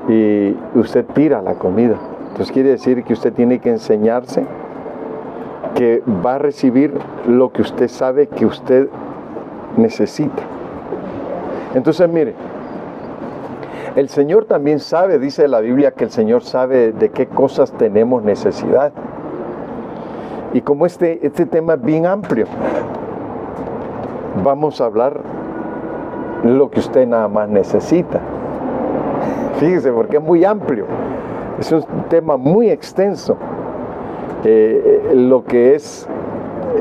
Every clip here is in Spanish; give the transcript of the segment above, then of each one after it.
y usted tira la comida. Entonces quiere decir que usted tiene que enseñarse que va a recibir lo que usted sabe que usted necesita. Entonces mire, el Señor también sabe, dice la Biblia, que el Señor sabe de qué cosas tenemos necesidad. Y como este tema es bien amplio, vamos a hablar lo que usted nada más necesita. Fíjese, porque es muy amplio. Es un tema muy extenso. Lo que es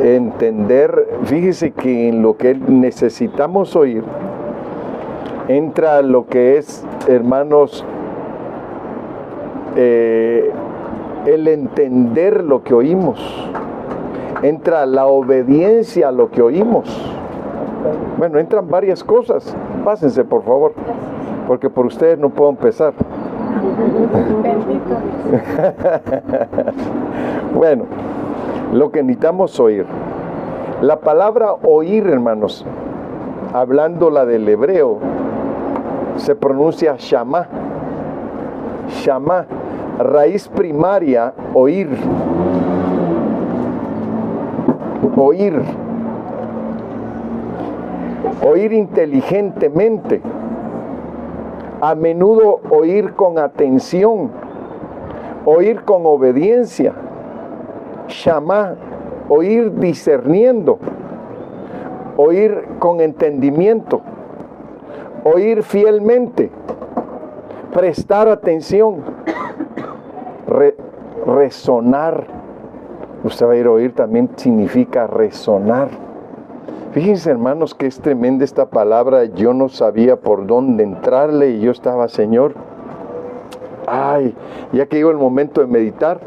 entender, fíjese que en lo que necesitamos oír, entra lo que es, hermanos, el entender lo que oímos. Entra la obediencia a lo que oímos. Bueno, entran varias cosas. Pásense, por favor, porque por ustedes no puedo empezar. Bendito. Bueno, lo que necesitamos oír. La palabra oír, hermanos, hablándola del hebreo, se pronuncia shamá. Shamá, raíz primaria, oír. Oír. Oír inteligentemente. A menudo oír con atención. Oír con obediencia. Shamá, oír discerniendo. Oír con entendimiento. Oír fielmente. Prestar atención. Resonar. Usted va a ir a oír, también significa resonar. Fíjense, hermanos, que es tremenda esta palabra. Yo no sabía por dónde entrarle y yo estaba, Señor, ay, ya que llegó el momento de meditar,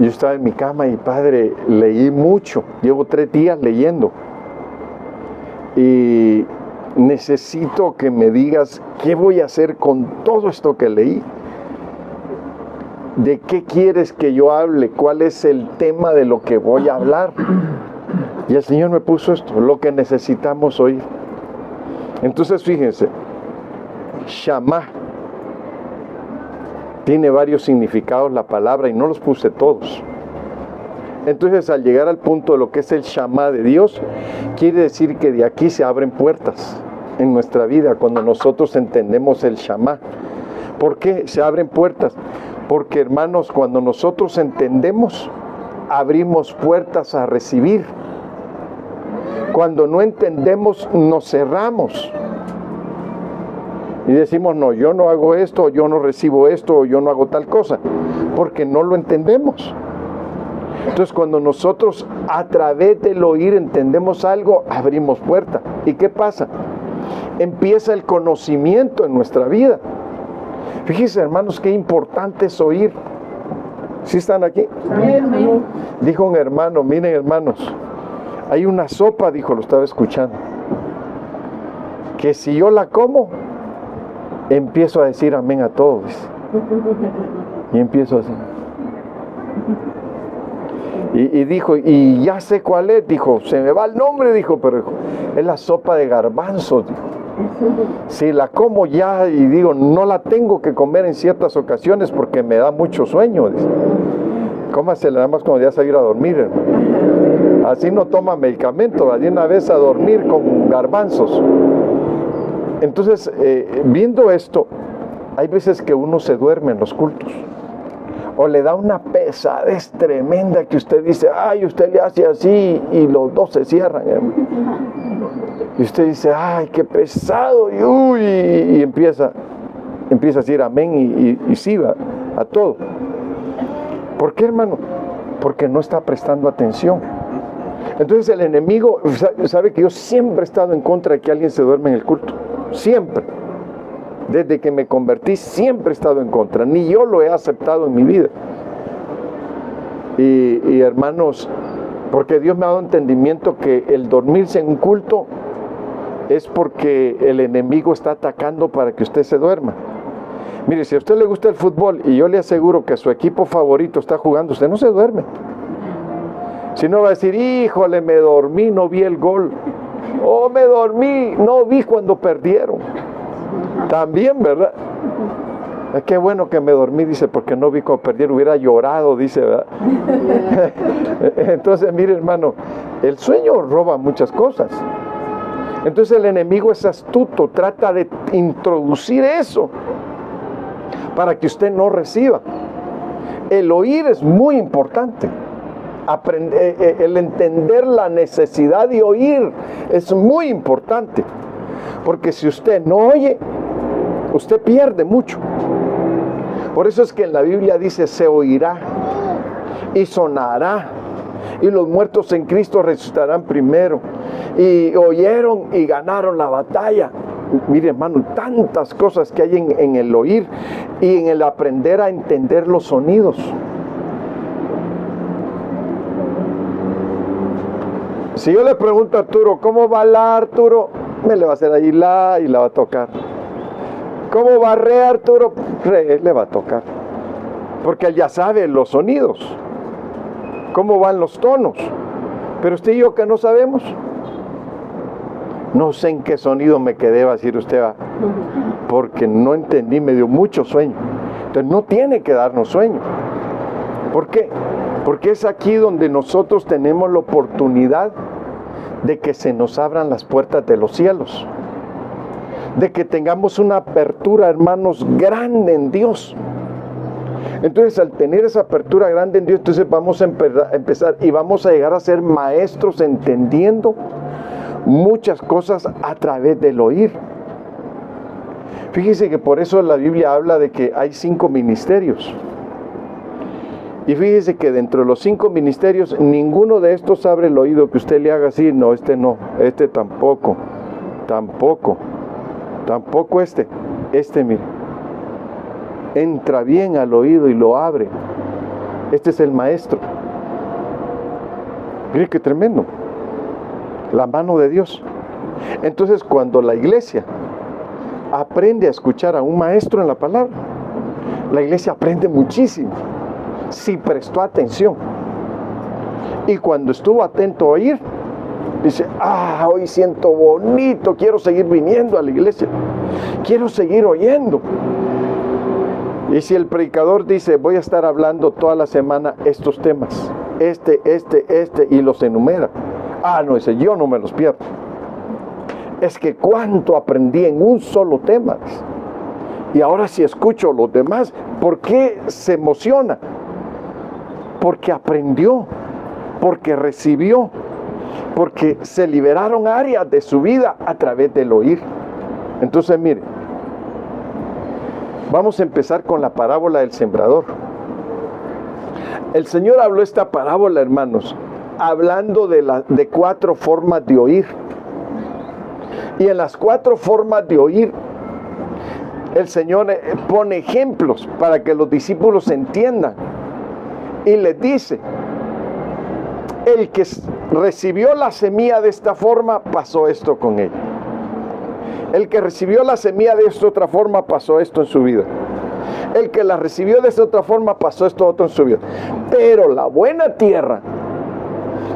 yo estaba en mi cama y, Padre, leí mucho. Llevo 3 días leyendo y necesito que me digas qué voy a hacer con todo esto que leí. ¿De qué quieres que yo hable? ¿Cuál es el tema de lo que voy a hablar? Y el Señor me puso esto, lo que necesitamos oír. Entonces fíjense, shamá tiene varios significados la palabra y no los puse todos. Entonces al llegar al punto de lo que es el shamá de Dios, quiere decir que de aquí se abren puertas en nuestra vida cuando nosotros entendemos el shamá. ¿Por qué se abren puertas? Porque, hermanos, cuando nosotros entendemos, abrimos puertas a recibir. Cuando no entendemos, nos cerramos. Y decimos, no, yo no hago esto, yo no recibo esto, yo no hago tal cosa. Porque no lo entendemos. Entonces, cuando nosotros a través del oír entendemos algo, abrimos puerta. ¿Y qué pasa? Empieza el conocimiento en nuestra vida. Fíjense, hermanos, qué importante es oír. ¿Sí están aquí? Amén. Dijo un hermano, miren, hermanos, hay una sopa, dijo, lo estaba escuchando, que si yo la como, empiezo a decir amén a todo, dice. Y empiezo así. Y dijo, y ya sé cuál es, dijo, se me va el nombre, dijo, pero dijo, es la sopa de garbanzos, dijo. Si la como ya y digo, no la tengo que comer en ciertas ocasiones porque me da mucho sueño, dice. Cómasela nada más cuando ya se va a ir a dormir, hermano. Así no toma medicamento, va de una vez a dormir con garbanzos. Entonces, viendo esto, hay veces que uno se duerme en los cultos. O le da una pesadez tremenda que usted dice, ay, usted le hace así y los dos se cierran, hermano. Y usted dice, ay, qué pesado, y, uy, y empieza a decir amén y sí va a todo. ¿Por qué, hermano? Porque no está prestando atención. Entonces el enemigo, sabe que yo siempre he estado en contra de que alguien se duerme en el culto. Siempre. Desde que me convertí, siempre he estado en contra. Ni yo lo he aceptado en mi vida. Y hermanos, porque Dios me ha dado entendimiento que el dormirse en un culto es porque el enemigo está atacando para que usted se duerma. Mire, si a usted le gusta el fútbol y yo le aseguro que su equipo favorito está jugando, usted no se duerme. Si no va a decir, híjole, me dormí, no vi el gol. Oh, me dormí, no vi cuando perdieron. También, ¿verdad? Qué bueno que me dormí, dice, porque no vi cómo perder, hubiera llorado, dice, ¿verdad? Entonces, mire, hermano, el sueño roba muchas cosas. Entonces el enemigo es astuto, trata de introducir eso para que usted no reciba. El oír es muy importante. El entender la necesidad de oír es muy importante. Porque si usted no oye, usted pierde mucho. Por eso es que en la Biblia dice, se oirá y sonará, y los muertos en Cristo resucitarán primero. Y oyeron y ganaron la batalla. Mire, hermano, tantas cosas que hay en el oír y en el aprender a entender los sonidos. Si yo le pregunto a Arturo, ¿cómo va la, Arturo? Me le va a hacer ahí la y la va a tocar. ¿Cómo va re, Arturo? Re, le va a tocar. Porque él ya sabe los sonidos. ¿Cómo van los tonos? Pero usted y yo que no sabemos. No sé en qué sonido me quedé, va a decir usted, va. Porque no entendí, me dio mucho sueño. Entonces no tiene que darnos sueño. ¿Por qué? Porque es aquí donde nosotros tenemos la oportunidad de que se nos abran las puertas de los cielos. De que tengamos una apertura, hermanos, grande en Dios. Entonces, al tener esa apertura grande en Dios, entonces vamos a empezar y vamos a llegar a ser maestros entendiendo muchas cosas a través del oír. Fíjese que por eso la Biblia habla de que hay 5 ministerios. Y fíjese que dentro de los 5 ministerios, ninguno de estos abre el oído que usted le haga así. No, este no, este tampoco, tampoco este. Este, mire, entra bien al oído y lo abre. Este es el maestro. Mire qué tremendo. La mano de Dios. Entonces, cuando la iglesia aprende a escuchar a un maestro en la palabra, la iglesia aprende muchísimo. Si prestó atención. Y cuando estuvo atento a oír, dice, hoy siento bonito, quiero seguir viniendo a la iglesia, quiero seguir oyendo. Y si el predicador dice, voy a estar hablando toda la semana estos temas, este, y los enumera, no, dice, yo no me los pierdo. Es que cuánto aprendí en un solo tema. Y ahora si escucho los demás, ¿por qué se emociona? Porque aprendió, porque recibió, porque se liberaron áreas de su vida a través del oír. Entonces, mire, vamos a empezar con la parábola del sembrador. El Señor habló esta parábola, hermanos, hablando de 4 formas de oír. Y en las 4 formas de oír, el Señor pone ejemplos para que los discípulos entiendan. Y les dice, el que recibió la semilla de esta forma, pasó esto con él. El que recibió la semilla de esta otra forma, pasó esto en su vida. El que la recibió de esta otra forma, pasó esto otro en su vida. Pero la buena tierra,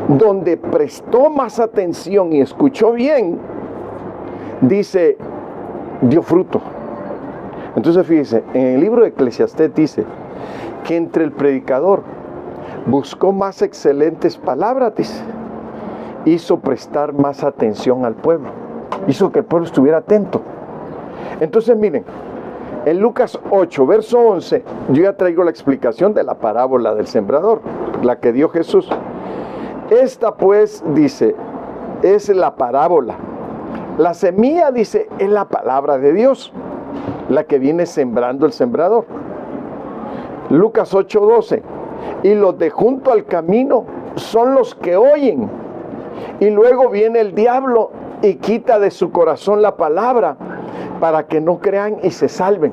donde prestó más atención y escuchó bien, dice, dio fruto. Entonces fíjese, en el libro de Eclesiastés dice que entre el predicador buscó más excelentes palabras, dice, hizo prestar más atención al pueblo, hizo que el pueblo estuviera atento. Entonces miren, en Lucas 8, verso 11, yo ya traigo la explicación de la parábola del sembrador, la que dio Jesús. Esta pues, dice, es la parábola. La semilla, dice, es la palabra de Dios, la que viene sembrando el sembrador. Lucas 8:12. Y los de junto al camino son los que oyen. Y luego viene el diablo y quita de su corazón la palabra para que no crean y se salven.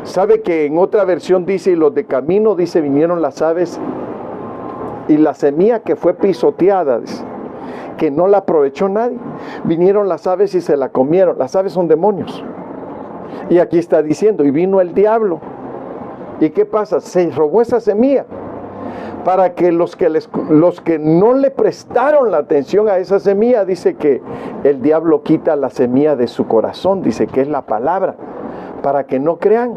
¿Sabe que en otra versión dice, y los de camino, dice, vinieron las aves y la semilla que fue pisoteada, dice, que no la aprovechó nadie, vinieron las aves y se la comieron? Las aves son demonios. Y aquí está diciendo, y vino el diablo. ¿Y qué pasa? Se robó esa semilla para que los que no le prestaron la atención a esa semilla, dice que el diablo quita la semilla de su corazón, dice que es la palabra, para que no crean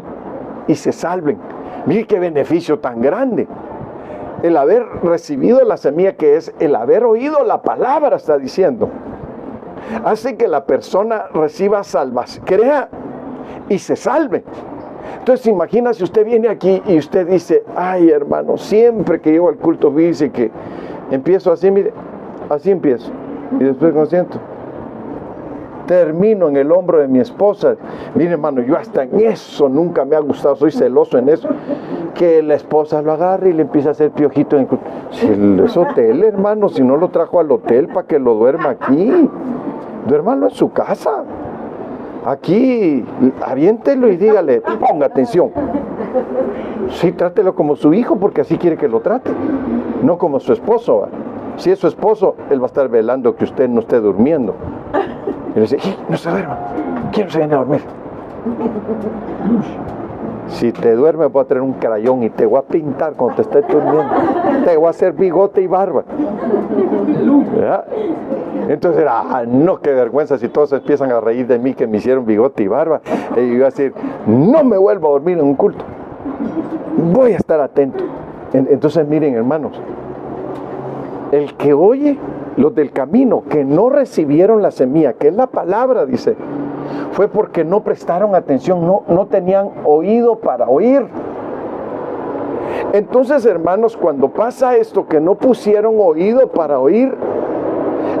y se salven. Mire qué beneficio tan grande. El haber recibido la semilla, que es el haber oído la palabra, está diciendo, hace que la persona reciba salvación, crea y se salve. Entonces imagina si usted viene aquí y usted dice, ay hermano, siempre que llego al culto dice que empiezo así, mire, así empiezo, y después me siento, termino en el hombro de mi esposa. Mire hermano, yo hasta en eso nunca me ha gustado, soy celoso en eso, que la esposa lo agarre y le empieza a hacer piojito en el culto. Si es hotel, hermano, si no lo trajo al hotel para que lo duerma aquí, duérmalo en su casa. Aquí, aviéntelo y dígale, ponga atención. Sí, trátelo como su hijo, porque así quiere que lo trate, no como su esposo, ¿va? Si es su esposo, él va a estar velando que usted no esté durmiendo. Y le dice, no se duerma, ¿quién no se viene a dormir? Si te duermes voy a traer un crayón y te voy a pintar cuando te estés durmiendo. Te voy a hacer bigote y barba. ¿Verdad? Entonces, no, qué vergüenza si todos empiezan a reír de mí que me hicieron bigote y barba. Y yo voy a decir, no me vuelvo a dormir en un culto. Voy a estar atento. Entonces, miren, hermanos, el que oye, los del camino, que no recibieron la semilla, que es la palabra, dice, fue porque no prestaron atención, no tenían oído para oír. Entonces, hermanos, cuando pasa esto, que no pusieron oído para oír,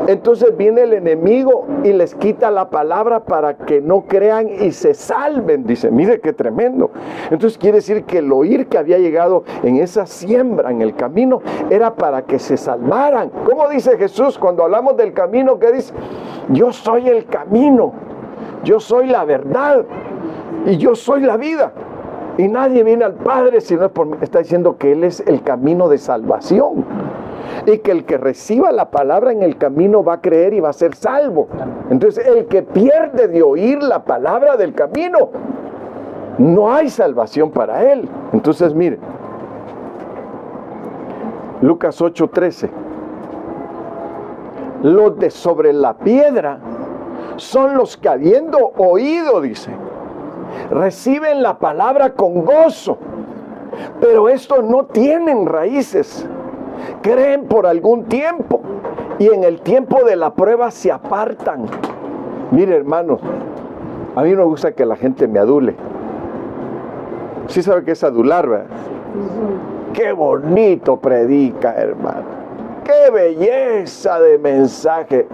entonces viene el enemigo y les quita la palabra para que no crean y se salven. Dice, mire qué tremendo. Entonces quiere decir que el oír que había llegado en esa siembra, en el camino, era para que se salvaran. ¿Cómo dice Jesús cuando hablamos del camino? ¿Qué dice? Yo soy el camino, yo soy la verdad y yo soy la vida. Y nadie viene al Padre si no es por mí. Está diciendo que Él es el camino de salvación. Y que el que reciba la palabra en el camino va a creer y va a ser salvo. Entonces, el que pierde de oír la palabra del camino, no hay salvación para él. Entonces, mire, Lucas 8:13. Los de sobre la piedra son los que habiendo oído, dice, reciben la palabra con gozo, pero estos no tienen raíces. Creen por algún tiempo y en el tiempo de la prueba se apartan. Mire, hermanos, a mí no me gusta que la gente me adule. ¿Sí sabe qué es adular, verdad? Qué bonito predica, hermano. Qué belleza de mensaje.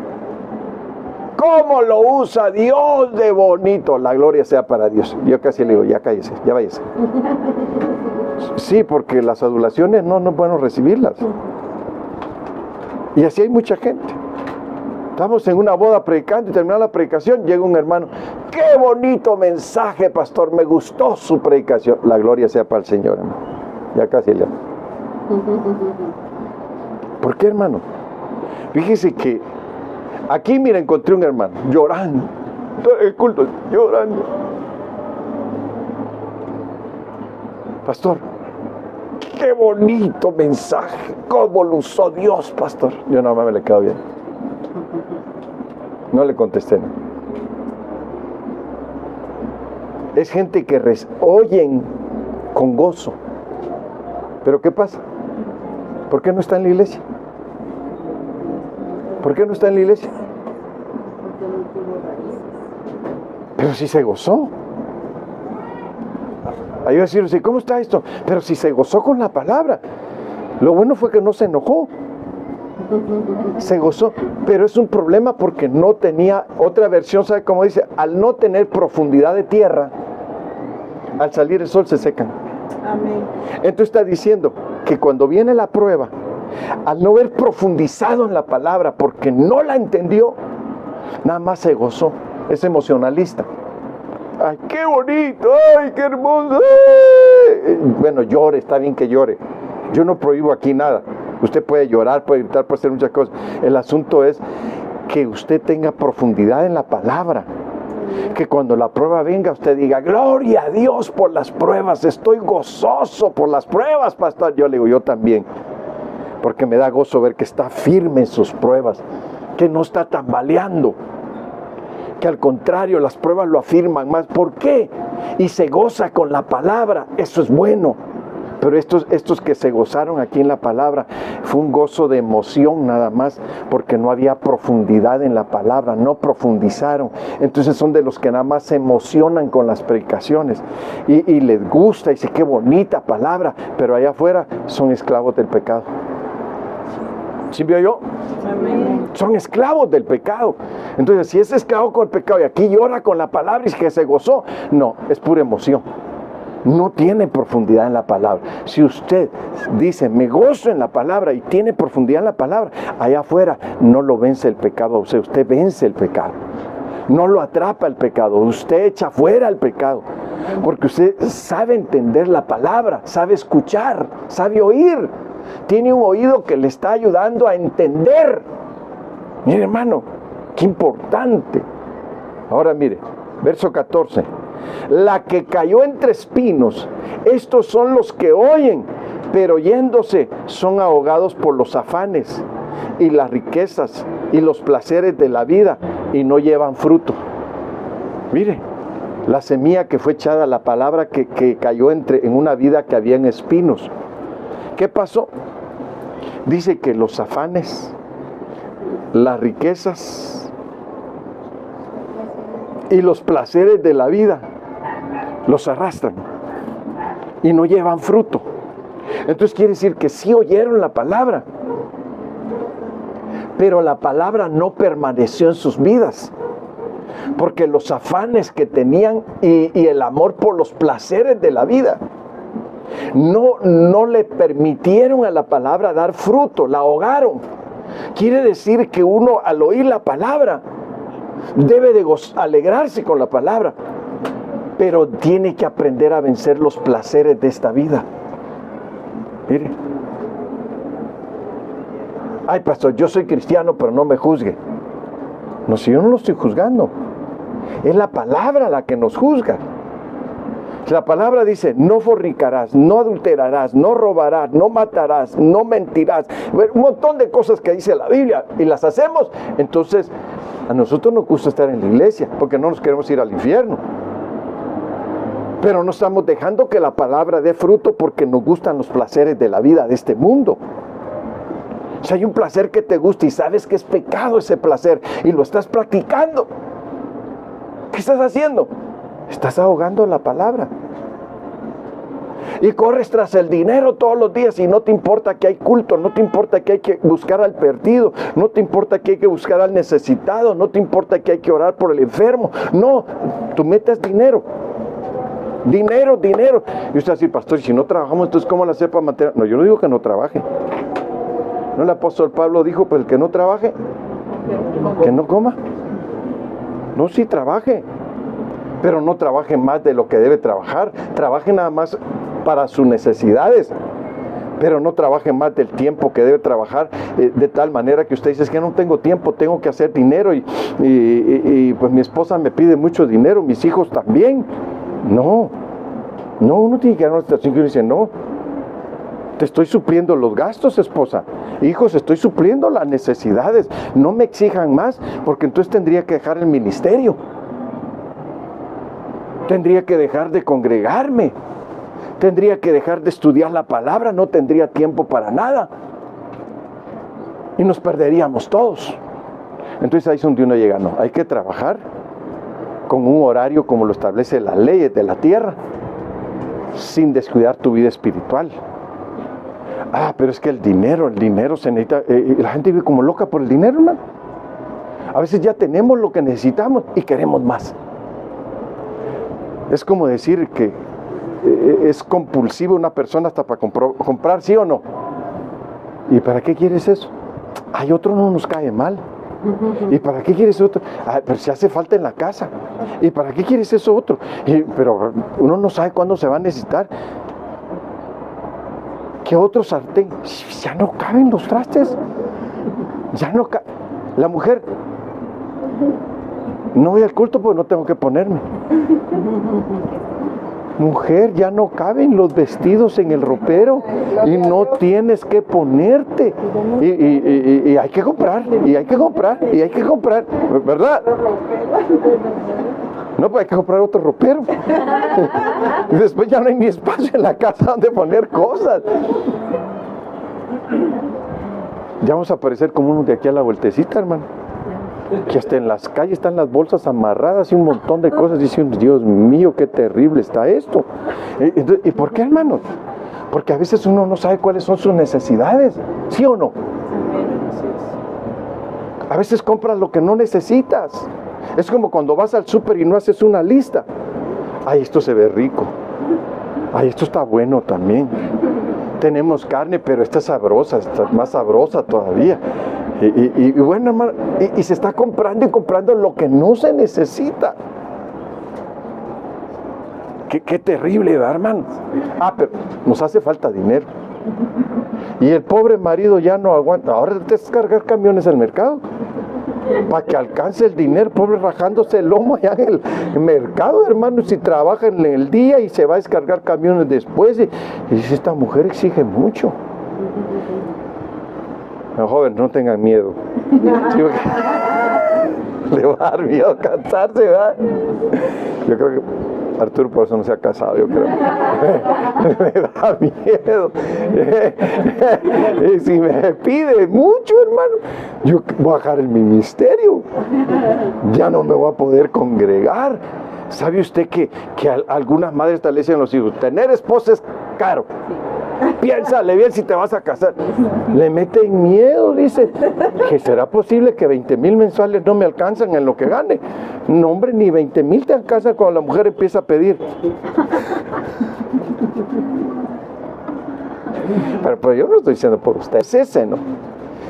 ¿Cómo lo usa Dios de bonito? La gloria sea para Dios. Yo casi le digo, ya cállese, ya váyase. Sí, porque las adulaciones no es bueno recibirlas. Y así hay mucha gente. Estamos en una boda predicando y terminando la predicación, llega un hermano, qué bonito mensaje, pastor, me gustó su predicación. La gloria sea para el Señor, hermano. Ya casi le... ¿Por qué, hermano? Fíjese que aquí, mira, encontré un hermano llorando, todo el culto llorando. Pastor, qué bonito mensaje, cómo lo usó Dios, pastor. Yo nada más me le quedo bien. No le contesté. No. Es gente que oyen con gozo. Pero ¿qué pasa? ¿Por qué no está en la iglesia? ¿Por qué no está en la iglesia? Pero si se gozó. Ahí va a decir, ¿cómo está esto? Pero si se gozó con la palabra. Lo bueno fue que no se enojó. Se gozó. Pero es un problema porque no tenía, otra versión, ¿sabe cómo dice? Al no tener profundidad de tierra, al salir el sol se secan. Amén. Entonces está diciendo que cuando viene la prueba, al no haber profundizado en la palabra porque no la entendió, nada más se gozó. Es emocionalista. ¡Ay, qué bonito! ¡Ay, qué hermoso! ¡Ay! Bueno, llore, está bien que llore. Yo no prohíbo aquí nada. Usted puede llorar, puede gritar, puede hacer muchas cosas. El asunto es que usted tenga profundidad en la palabra. Que cuando la prueba venga, usted diga, gloria a Dios por las pruebas. Estoy gozoso por las pruebas, pastor. Yo le digo, yo también. Porque me da gozo ver que está firme en sus pruebas. Que no está tambaleando. que al contrario, las pruebas lo afirman más. ¿Por qué? Y se goza con la palabra, eso es bueno. Pero estos que se gozaron aquí en la palabra, fue un gozo de emoción nada más, porque no había profundidad en la palabra, no profundizaron. Entonces son de los que nada más se emocionan con las predicaciones y les gusta y dice qué bonita palabra, pero allá afuera son esclavos del pecado. ¿Sí vio yo? Amén. Son esclavos del pecado. Entonces si es esclavo con el pecado y aquí llora con la palabra y que se gozó, no, es pura emoción. No tiene profundidad en la palabra. Si usted dice, me gozo en la palabra y tiene profundidad en la palabra, allá afuera no lo vence el pecado a usted, usted vence el pecado. No lo atrapa el pecado, usted echa fuera el pecado. Porque usted sabe entender la palabra, sabe escuchar, sabe oír. Tiene un oído que le está ayudando a entender. Mire, hermano, qué importante. Ahora mire, verso 14. La que cayó entre espinos, estos son los que oyen, pero yéndose son ahogados por los afanes y las riquezas y los placeres de la vida y no llevan fruto. Mire, la semilla que fue echada, la palabra que cayó en una vida que había en espinos. ¿Qué pasó? Dice que los afanes, las riquezas y los placeres de la vida los arrastran y no llevan fruto. Entonces quiere decir que sí oyeron la palabra, pero la palabra no permaneció en sus vidas, porque los afanes que tenían y el amor por los placeres de la vida no le permitieron a la palabra dar fruto, la ahogaron. Quiere decir que uno al oír la palabra debe de alegrarse con la palabra, pero tiene que aprender a vencer los placeres de esta vida. Mire, ay pastor, yo soy cristiano, pero no me juzgue. No, si yo no lo estoy juzgando, es la palabra la que nos juzga. La palabra dice, no fornicarás, no adulterarás, no robarás, no matarás, no mentirás. Un montón de cosas que dice la Biblia y las hacemos. Entonces, a nosotros nos gusta estar en la iglesia porque no nos queremos ir al infierno. Pero no estamos dejando que la palabra dé fruto porque nos gustan los placeres de la vida de este mundo. Si hay un placer que te gusta y sabes que es pecado ese placer y lo estás practicando, ¿qué estás haciendo? Estás ahogando la palabra. Y corres tras el dinero todos los días y no te importa que hay culto, no te importa que hay que buscar al perdido, no te importa que hay que buscar al necesitado, no te importa que hay que orar por el enfermo. No, tú metes dinero. Dinero. Y usted dice, pastor, si no trabajamos, entonces ¿cómo la sepa mantener? No, yo no digo que no trabaje. ¿No el apóstol Pablo dijo, pues el que no trabaje, que no coma? No, sí trabaje, pero no trabaje más de lo que debe trabajar. Trabaje nada más para sus necesidades, pero no trabaje más del tiempo que debe trabajar, de tal manera que usted dice, es que no tengo tiempo, tengo que hacer dinero y pues mi esposa me pide mucho dinero, mis hijos también. No, uno tiene que dar una situación que uno dice, no, te estoy supliendo los gastos, esposa, hijos, estoy supliendo las necesidades, no me exijan más, porque entonces tendría que dejar el ministerio, tendría que dejar de congregarme, tendría que dejar de estudiar la palabra, no tendría tiempo para nada, y nos perderíamos todos. Entonces ahí es donde uno llega, no, hay que trabajar con un horario como lo establece las leyes de la tierra, sin descuidar tu vida espiritual. Ah, pero es que el dinero se necesita, la gente vive como loca por el dinero, hermano. A veces ya tenemos lo que necesitamos y queremos más. Es como decir que es compulsivo una persona hasta para comprar, ¿sí o no? ¿Y para qué quieres eso? Ay, otro no nos cae mal. ¿Y para qué quieres otro? Pero si hace falta en la casa. ¿Y para qué quieres eso otro? Pero uno no sabe cuándo se va a necesitar. ¿Qué otro sartén? Ya no caben los trastes. Ya no caben. La mujer, no voy al culto porque no tengo que ponerme. Mujer, ya no caben los vestidos en el ropero y no tienes que ponerte. Y hay que comprar, y hay que comprar, y hay que comprar, ¿verdad? No, pues hay que comprar otro ropero. Y después ya no hay ni espacio en la casa donde poner cosas. Ya vamos a aparecer como unos de aquí a la vueltecita, hermano. Que hasta en las calles están las bolsas amarradas y un montón de cosas. Dicen, Dios mío, qué terrible está esto. ¿Y por qué, hermanos? Porque a veces uno no sabe cuáles son sus necesidades, ¿sí o no? A veces compras lo que no necesitas. Es como cuando vas al súper y no haces una lista. Ay, esto se ve rico. Ay, esto está bueno también. Tenemos carne, pero esta es sabrosa, está más sabrosa todavía. Y bueno, hermano, y se está comprando y comprando lo que no se necesita. Qué terrible, ¿verdad, hermano? Pero nos hace falta dinero. Y el pobre marido ya no aguanta. Ahora te descargar camiones al mercado para que alcance el dinero, pobre rajándose el lomo allá en el mercado, hermano. Si trabaja en el día y se va a descargar camiones después, y dice, esta mujer exige mucho. No, joven, no tengan miedo. Sí, le va a dar miedo casarse, ¿verdad? Yo creo que Arturo por eso no se ha casado, yo creo. Me da miedo. Y si me pide mucho, hermano, yo voy a dejar el ministerio. Ya no me voy a poder congregar. ¿Sabe usted que algunas madres le dicen a los hijos, tener esposa es caro? Piénsale bien si te vas a casar. Le meten miedo, dice, que será posible que 20,000 mensuales no me alcanzan en lo que gane. No, hombre, ni 20,000 te alcanzan cuando la mujer empieza a pedir. Pero yo no estoy diciendo por usted, es ese, ¿no?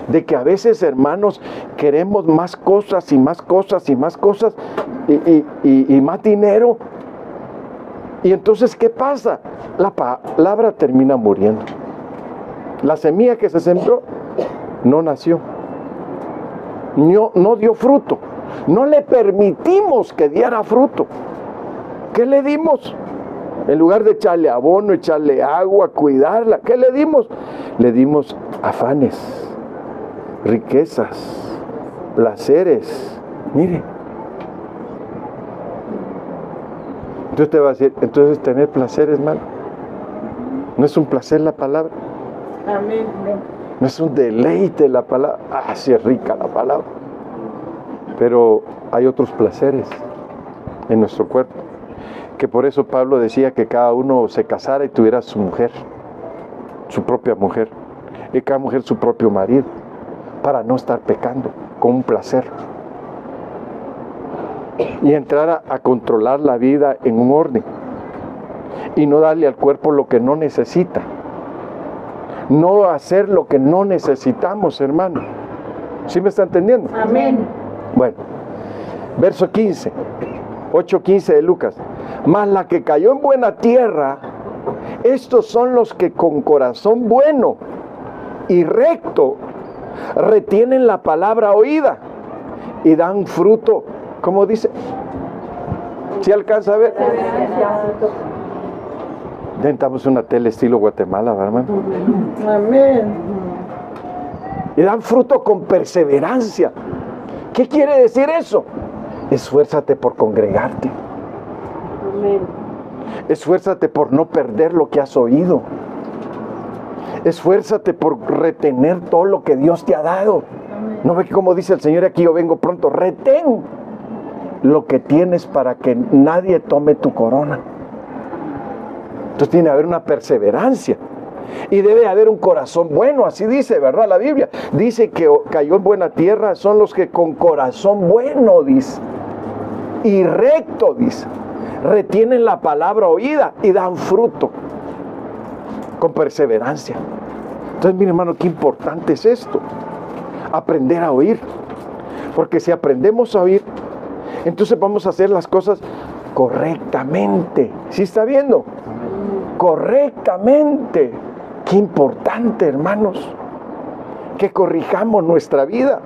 De que a veces, hermanos, queremos más cosas y más cosas y más cosas y más dinero. Y entonces, ¿qué pasa? La palabra termina muriendo. La semilla que se sembró no nació. No dio fruto. No le permitimos que diera fruto. ¿Qué le dimos? En lugar de echarle abono, echarle agua, cuidarla, ¿qué le dimos? Le dimos afanes, riquezas, placeres. Mire. Entonces te va a decir, entonces tener placer es malo. ¿No es un placer la palabra? Amén. ¿No es un deleite la palabra? Sí es rica la palabra. Pero hay otros placeres en nuestro cuerpo. Que por eso Pablo decía que cada uno se casara y tuviera su mujer, su propia mujer. Y cada mujer su propio marido. Para no estar pecando con un placer. Y entrar a controlar la vida en un orden y no darle al cuerpo lo que no necesita, no hacer lo que no necesitamos, hermano. ¿Sí me está entendiendo? Amén. Bueno, verso 15, 8:15 de Lucas. Mas la que cayó en buena tierra, estos son los que con corazón bueno y recto retienen la palabra oída y dan fruto. ¿Cómo dice? ¿Sí alcanza a ver? Intentamos una tele estilo Guatemala, ¿verdad, hermano? Amén. Y dan fruto con perseverancia. ¿Qué quiere decir eso? Esfuérzate por congregarte. Amén. Esfuérzate por no perder lo que has oído. Esfuérzate por retener todo lo que Dios te ha dado. Amén. ¿No ve que como dice el Señor aquí, yo vengo pronto? Retén lo que tienes para que nadie tome tu corona. Entonces tiene que haber una perseverancia y debe haber un corazón bueno, así dice, ¿verdad? La Biblia dice que cayó en buena tierra son los que con corazón bueno, dice, y recto, dice, retienen la palabra oída y dan fruto con perseverancia. Entonces, mi hermano, qué importante es esto, aprender a oír, porque si aprendemos a oír, entonces vamos a hacer las cosas correctamente. ¿Sí está viendo? Correctamente. Qué importante, hermanos, que corrijamos nuestra vida,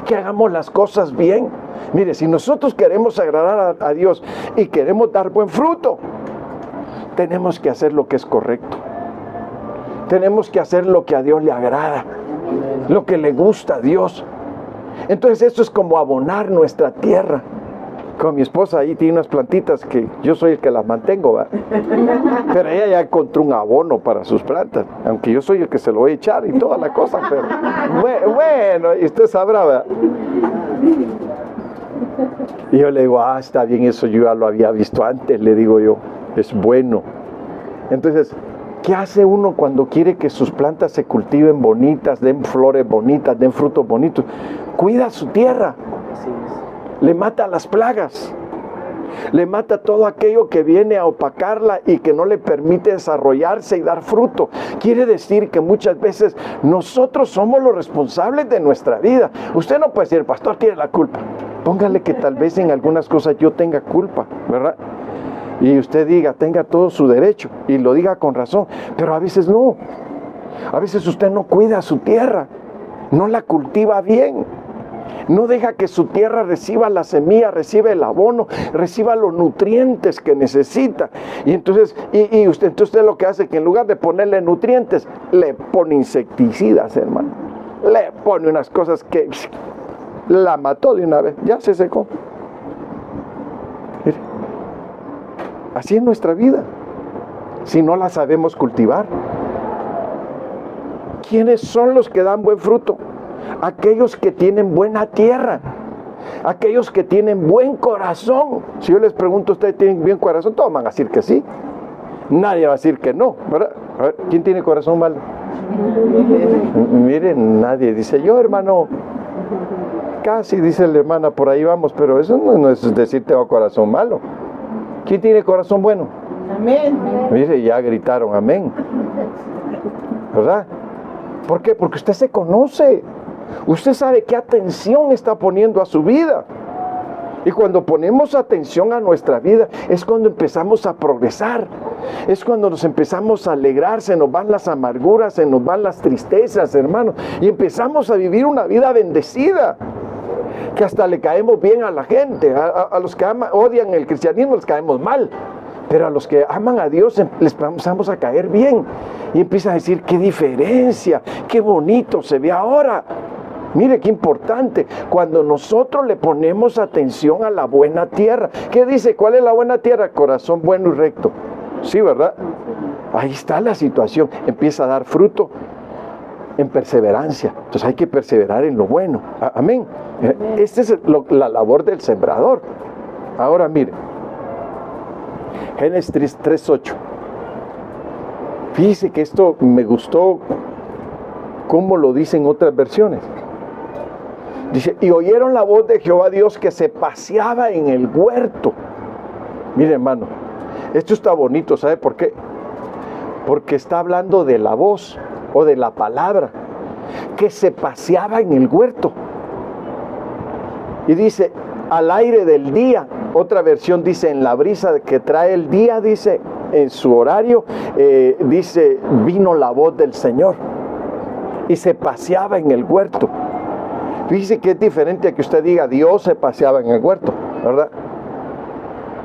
que hagamos las cosas bien. Mire, si nosotros queremos agradar a Dios y queremos dar buen fruto, tenemos que hacer lo que es correcto. Tenemos que hacer lo que a Dios le agrada, lo que le gusta a Dios. Entonces esto es como abonar nuestra tierra. Con mi esposa ahí tiene unas plantitas que yo soy el que las mantengo, ¿va? Pero ella ya encontró un abono para sus plantas, aunque yo soy el que se lo voy a echar y toda la cosa, pero bueno, y usted sabrá, ¿va? Y yo le digo, está bien, eso yo ya lo había visto antes, le digo yo, es bueno. Entonces, ¿qué hace uno cuando quiere que sus plantas se cultiven bonitas, den flores bonitas, den frutos bonitos? Cuida su tierra. Le mata las plagas, le mata todo aquello que viene a opacarla y que no le permite desarrollarse y dar fruto. Quiere decir que muchas veces nosotros somos los responsables de nuestra vida. Usted no puede decir, el pastor tiene la culpa. Póngale que tal vez en algunas cosas yo tenga culpa, ¿verdad? Y usted diga, tenga todo su derecho y lo diga con razón, pero a veces no. A veces usted no cuida su tierra, no la cultiva bien. No deja que su tierra reciba la semilla, reciba el abono, reciba los nutrientes que necesita. Y entonces, usted lo que hace es que en lugar de ponerle nutrientes, le pone insecticidas, hermano. Le pone unas cosas que la mató de una vez, ya se secó. Mire, así es nuestra vida, si no la sabemos cultivar. ¿Quiénes son los que dan buen fruto? Aquellos que tienen buena tierra, aquellos que tienen buen corazón. Si yo les pregunto, ¿ustedes tienen buen corazón? Todos van a decir que sí. Nadie va a decir que no, ¿verdad? A ver, ¿quién tiene corazón malo? Miren, nadie dice, yo, hermano, casi, dice la hermana, por ahí vamos, pero eso no es decir tengo corazón malo. ¿Quién tiene corazón bueno? Amén. Mire, ya gritaron amén, ¿verdad? ¿Por qué? Porque usted se conoce. Usted sabe qué atención está poniendo a su vida. Y cuando ponemos atención a nuestra vida, es cuando empezamos a progresar. Es cuando nos empezamos a alegrar, se nos van las amarguras, se nos van las tristezas, hermano. Y empezamos a vivir una vida bendecida. Que hasta le caemos bien a la gente. A los que odian el cristianismo les caemos mal. Pero a los que aman a Dios les empezamos a caer bien. Y empiezan a decir, qué diferencia, qué bonito se ve ahora. Mire qué importante, cuando nosotros le ponemos atención a la buena tierra. ¿Qué dice? ¿Cuál es la buena tierra? Corazón bueno y recto. Sí, ¿verdad? Ahí está la situación. Empieza a dar fruto en perseverancia. Entonces hay que perseverar en lo bueno. Amén. Esta es la labor del sembrador. Ahora mire, Génesis 3:8. Fíjese que esto me gustó cómo lo dicen otras versiones. Dice, y oyeron la voz de Jehová Dios que se paseaba en el huerto. Mire, hermano, esto está bonito, ¿sabe por qué? Porque está hablando de la voz o de la palabra que se paseaba en el huerto. Y dice, al aire del día. Otra versión dice, en la brisa que trae el día, dice, en su horario, dice, vino la voz del Señor. Y se paseaba en el huerto. Fíjese que es diferente a que usted diga, Dios se paseaba en el huerto, ¿verdad?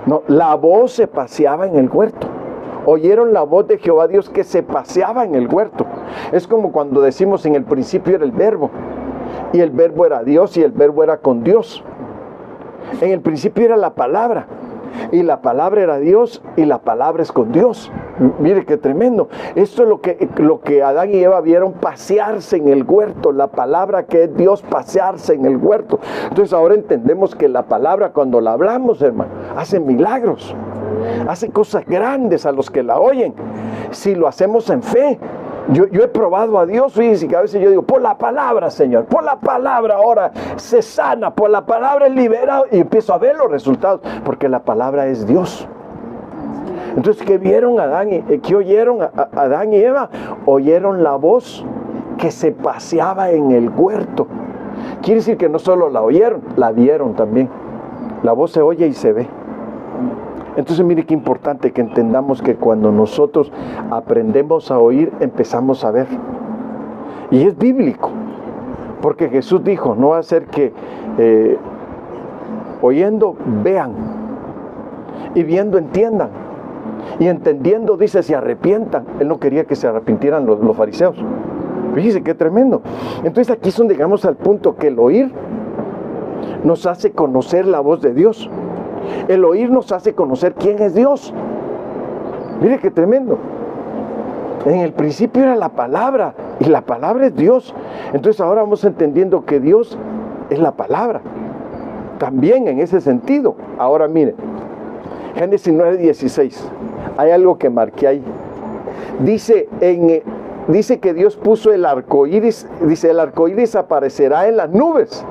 No, la voz se paseaba en el huerto. Oyeron la voz de Jehová Dios que se paseaba en el huerto. Es como cuando decimos, en el principio era el verbo. Y el verbo era Dios y el verbo era con Dios. En el principio era la palabra, y la palabra era Dios, y la palabra es con Dios. Mire qué tremendo. Esto es lo que Adán y Eva vieron pasearse en el huerto, la palabra que es Dios pasearse en el huerto. Entonces ahora entendemos que la palabra, cuando la hablamos, hermano, hace milagros, hace cosas grandes a los que la oyen, si lo hacemos en fe. Yo he probado a Dios, fíjense que a veces yo digo, por la palabra, Señor, por la palabra ahora se sana, por la palabra es liberado, y empiezo a ver los resultados, porque la palabra es Dios. Entonces, ¿qué vieron qué oyeron Adán y Eva? Oyeron la voz que se paseaba en el huerto. Quiere decir que no solo la oyeron, la vieron también. La voz se oye y se ve. Entonces mire qué importante que entendamos que cuando nosotros aprendemos a oír, empezamos a ver. Y es bíblico, porque Jesús dijo, no va a ser que oyendo vean y viendo entiendan. Y entendiendo, dice, se arrepientan. Él no quería que se arrepintieran los fariseos. Fíjese qué tremendo. Entonces aquí es donde llegamos al punto que el oír nos hace conocer la voz de Dios. El oír nos hace conocer quién es Dios. Mire qué tremendo. En el principio era la palabra, y la palabra es Dios. Entonces ahora vamos entendiendo que Dios es la palabra. También en ese sentido. Ahora mire, Génesis 9:16. Hay algo que marqué ahí. Dice que Dios puso el arco iris. Dice, el arco iris aparecerá en las nubes.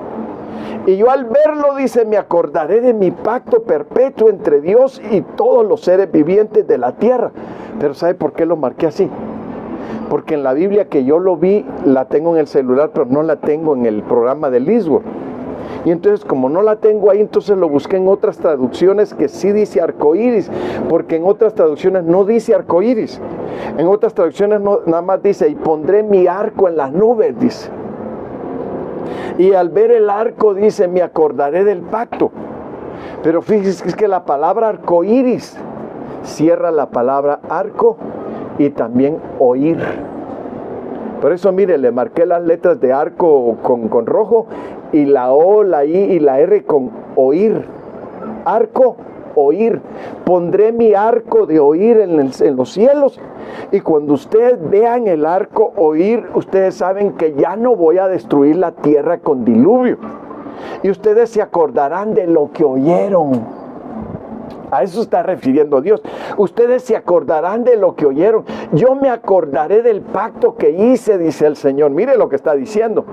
Y yo al verlo, dice, me acordaré de mi pacto perpetuo entre Dios y todos los seres vivientes de la tierra. Pero ¿sabe por qué lo marqué así? Porque en la Biblia que yo lo vi, la tengo en el celular, pero no la tengo en el programa de Lisboa. Y entonces, como no la tengo ahí, entonces lo busqué en otras traducciones que sí dice arcoíris, porque en otras traducciones no dice arcoíris. En otras traducciones nada más dice, y pondré mi arco en las nubes, dice. Y al ver el arco, dice, me acordaré del pacto. Pero fíjese que es que la palabra arcoíris cierra la palabra arco y también oír. Por eso, mire, le marqué las letras de arco con rojo y la O, la I y la R con oír. Arco, oír. Pondré mi arco de oír en los cielos. Y cuando ustedes vean el arco oír, ustedes saben que ya no voy a destruir la tierra con diluvio. Y ustedes se acordarán de lo que oyeron. A eso está refiriendo Dios. Ustedes se acordarán de lo que oyeron. Yo me acordaré del pacto que hice, dice el Señor. Mire lo que está diciendo.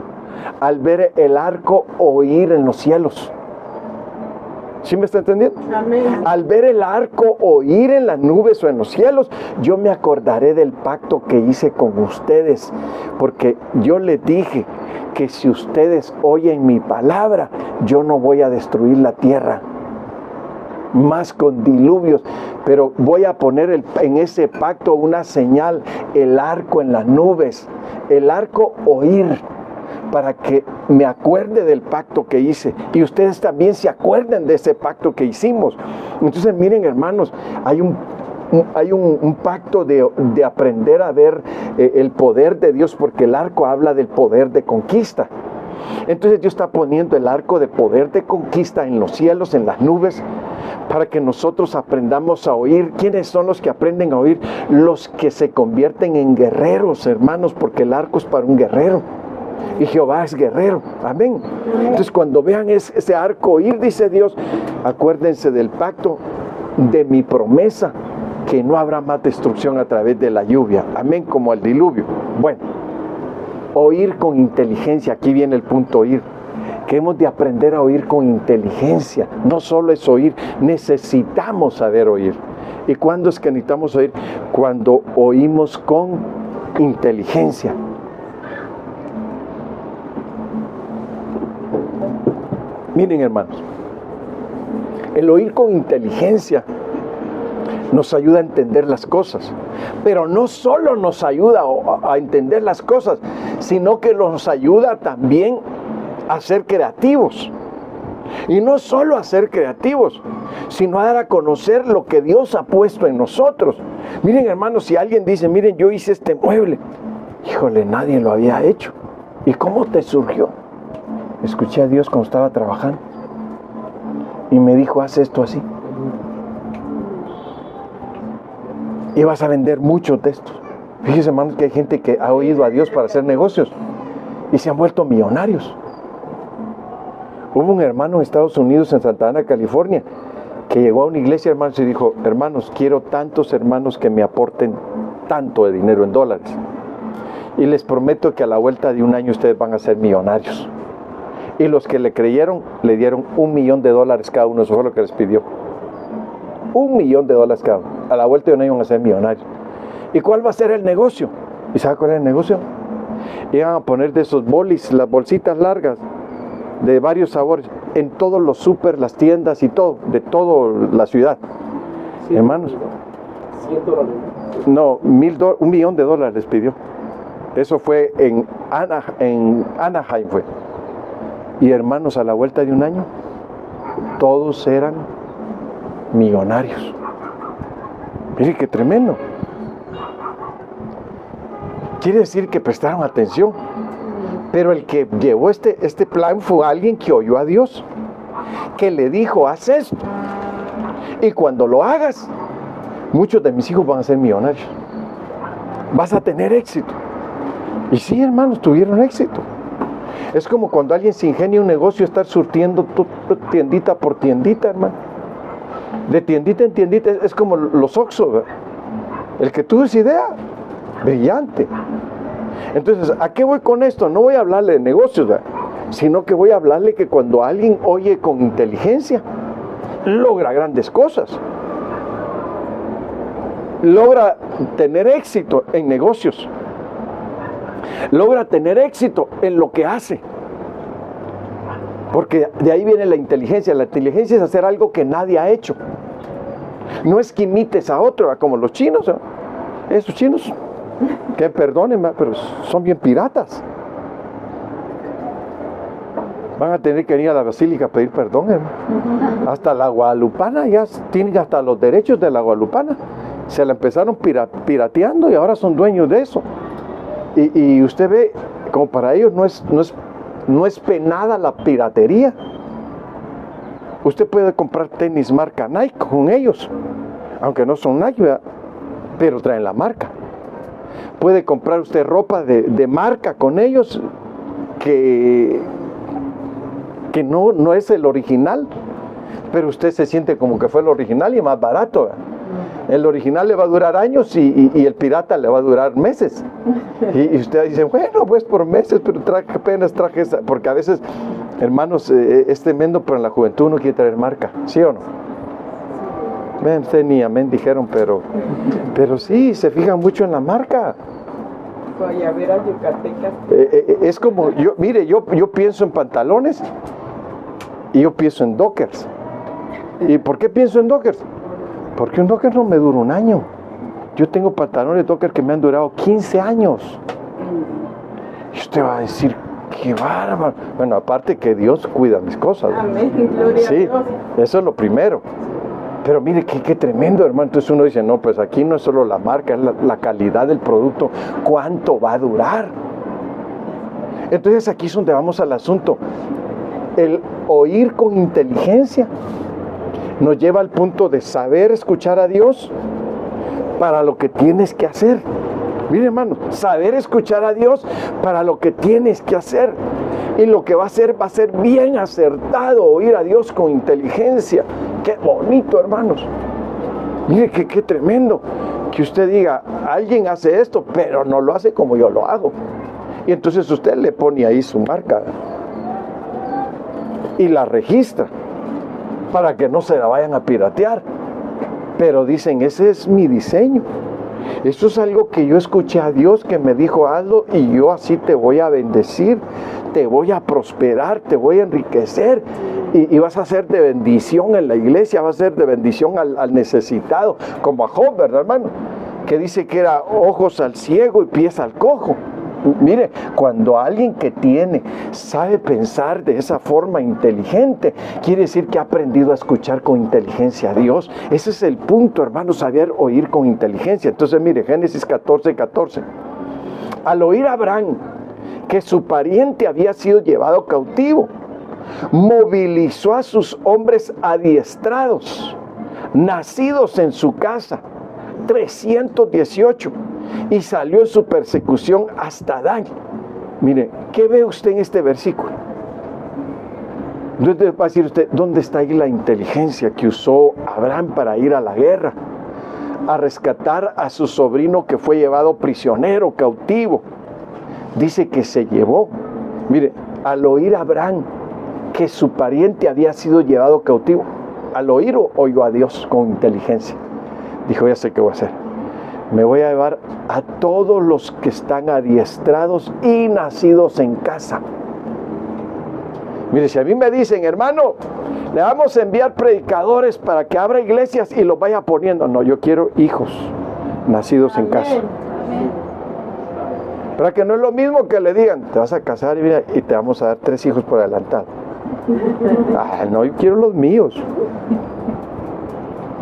Al ver el arco oír en los cielos. ¿Sí me está entendiendo? Amén. Al ver el arco oír en las nubes o en los cielos, yo me acordaré del pacto que hice con ustedes. Porque yo les dije que si ustedes oyen mi palabra, yo no voy a destruir la tierra más con diluvios, pero voy a poner en ese pacto una señal, el arco en las nubes, el arco oír, para que me acuerde del pacto que hice y ustedes también se acuerden de ese pacto que hicimos. Entonces miren, hermanos, hay un pacto de aprender a ver el poder de Dios, porque el arco habla del poder de conquista. Entonces Dios está poniendo el arco de poder de conquista en los cielos, en las nubes, para que nosotros aprendamos a oír. ¿Quiénes son los que aprenden a oír? Los que se convierten en guerreros, hermanos, porque el arco es para un guerrero. Y Jehová es guerrero. Amén. Entonces cuando vean ese arco oír, dice Dios, acuérdense del pacto, de mi promesa, que no habrá más destrucción a través de la lluvia. Amén, como el diluvio. Bueno, oír con inteligencia. Aquí viene el punto oír. Que hemos de aprender a oír con inteligencia. No solo es oír, necesitamos saber oír. ¿Y cuándo es que necesitamos oír? Cuando oímos con inteligencia. Miren, hermanos, el oír con inteligencia nos ayuda a entender las cosas, pero no solo nos ayuda a entender las cosas, sino que nos ayuda también a ser creativos. Y no solo a ser creativos, sino a dar a conocer lo que Dios ha puesto en nosotros. Miren, hermanos, si alguien dice, miren, yo hice este mueble, híjole, nadie lo había hecho. ¿Y cómo te surgió? Escuché a Dios cuando estaba trabajando y me dijo, haz esto así. Y vas a vender muchos de estos. Fíjense, hermanos, que hay gente que ha oído a Dios para hacer negocios y se han vuelto millonarios. Hubo un hermano en Estados Unidos, en Santa Ana, California, que llegó a una iglesia, hermanos, y dijo, hermanos, quiero tantos hermanos que me aporten tanto de dinero en dólares. Y les prometo que a la vuelta de un año ustedes van a ser millonarios. Y los que le creyeron, le dieron $1 millón cada uno. Eso fue lo que les pidió. $1 millón cada uno. A la vuelta de un año van a ser millonarios. ¿Y cuál va a ser el negocio? ¿Y sabe cuál es el negocio? Iban a poner de esos bolis, las bolsitas largas, de varios sabores, en todos los súper, las tiendas y todo, de toda la ciudad. Sí, hermanos. $100. No, $1 millón les pidió. Eso fue en Anaheim fue. Y hermanos, a la vuelta de un año, todos eran millonarios. Mire qué tremendo. Quiere decir que prestaron atención. Pero el que llevó este plan fue alguien que oyó a Dios, que le dijo, haz esto. Y cuando lo hagas, muchos de mis hijos van a ser millonarios. Vas a tener éxito. Y sí, hermanos, tuvieron éxito. Es como cuando alguien se ingenia un negocio, estar surtiendo tiendita por tiendita, hermano. De tiendita en tiendita, es como los Oxxo, ¿verdad? El que tuvo esa idea, brillante. Entonces, ¿a qué voy con esto? No voy a hablarle de negocios, ¿verdad? Sino que voy a hablarle que cuando alguien oye con inteligencia, logra grandes cosas. Logra tener éxito en negocios. Logra tener éxito en lo que hace. Porque de ahí viene la inteligencia. La inteligencia es hacer algo que nadie ha hecho. No es que imites a otro, ¿verdad? Como los chinos, ¿verdad? Esos chinos, que perdonen, pero son bien piratas. Van a tener que ir a la basílica a pedir perdón, hermano. Hasta la guadalupana, ya tienen hasta los derechos de la guadalupana. Se la empezaron pirateando y ahora son dueños de eso. Y usted ve, como para ellos no es penada la piratería. Usted puede comprar tenis marca Nike con ellos, aunque no son Nike, ¿verdad? Pero traen la marca. Puede comprar usted ropa de marca con ellos que no es el original, pero usted se siente como que fue el original y más barato, ¿verdad? El original le va a durar años y el pirata le va a durar meses. Y usted dice, bueno, pues por meses, pero apenas traje esa. Porque a veces, hermanos, es tremendo, pero en la juventud uno quiere traer marca, ¿sí o no? Ven, usted ni amén dijeron, pero sí, se fijan mucho en la marca. Guayaberas yucatecas. Es como, yo pienso en pantalones y yo pienso en dockers. ¿Y por qué pienso en dockers? Porque un docker no me dura un año. Yo tengo pantalones docker que me han durado 15 años. Y usted va a decir, qué bárbaro. Bueno, aparte que Dios cuida mis cosas. Amén, gloria a Dios. Eso es lo primero. Pero mire, qué tremendo, hermano. Entonces uno dice, no, pues aquí no es solo la marca, es la calidad del producto. ¿Cuánto va a durar? Entonces aquí es donde vamos al asunto. El oír con inteligencia nos lleva al punto de saber escuchar a Dios para lo que tienes que hacer. Mire, hermano, saber escuchar a Dios para lo que tienes que hacer. Y lo que va a ser bien acertado, oír a Dios con inteligencia. Qué bonito, hermanos. Mire, qué tremendo que usted diga, alguien hace esto, pero no lo hace como yo lo hago. Y entonces usted le pone ahí su marca y la registra para que no se la vayan a piratear. Pero dicen, ese es mi diseño. Eso es algo que yo escuché a Dios que me dijo, hazlo y yo así te voy a bendecir, te voy a prosperar, te voy a enriquecer y vas a ser de bendición en la iglesia, vas a ser de bendición al necesitado, como a Job, ¿verdad, hermano? Que dice que era ojos al ciego y pies al cojo. Mire, cuando alguien que sabe pensar de esa forma inteligente, quiere decir que ha aprendido a escuchar con inteligencia a Dios. Ese es el punto, hermano, saber oír con inteligencia. Entonces, mire, Génesis 14:14. Al oír a Abraham que su pariente había sido llevado cautivo, movilizó a sus hombres adiestrados, nacidos en su casa, 318, y salió en su persecución hasta Dan. Mire, ¿qué ve usted en este versículo? Entonces va a decir usted, ¿dónde está ahí la inteligencia que usó Abraham para ir a la guerra? A rescatar a su sobrino que fue llevado prisionero, cautivo. Dice que se llevó. Mire, al oír a Abraham que su pariente había sido llevado cautivo, al oír oyó a Dios con inteligencia. Dijo, ya sé qué voy a hacer. Me voy a llevar a todos los que están adiestrados y nacidos en casa. Mire, si a mí me dicen, hermano, le vamos a enviar predicadores para que abra iglesias y los vaya poniendo. No, yo quiero hijos nacidos en casa. Pero que no es lo mismo que le digan, te vas a casar y te vamos a dar 3 hijos por adelantado. No, yo quiero los míos.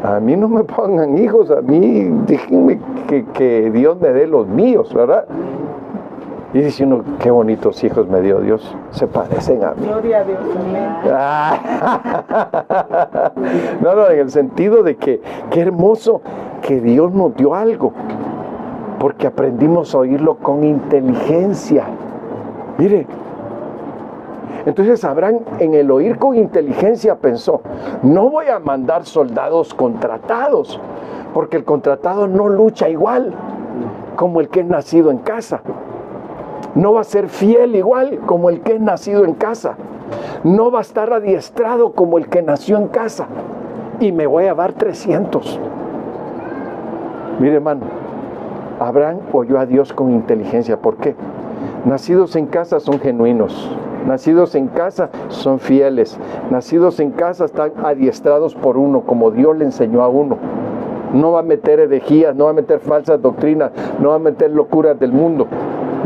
A mí no me pongan hijos, a mí déjenme que Dios me dé los míos, ¿verdad? Y dice uno, qué bonitos hijos me dio Dios, se parecen a mí. Gloria a Dios, amén. No, en el sentido de que qué hermoso que Dios nos dio algo, porque aprendimos a oírlo con inteligencia. Mire, entonces Abraham en el oír con inteligencia pensó, no voy a mandar soldados contratados, porque el contratado no lucha igual como el que es nacido en casa. No va a ser fiel igual como el que es nacido en casa. No va a estar adiestrado como el que nació en casa. Y me voy a llevar 300. Mire, hermano, Abraham oyó a Dios con inteligencia. ¿Por qué? Nacidos en casa son genuinos. Nacidos en casa son fieles. Nacidos en casa están adiestrados por uno, como Dios le enseñó a uno. No va a meter herejías, no va a meter falsas doctrinas, no va a meter locuras del mundo.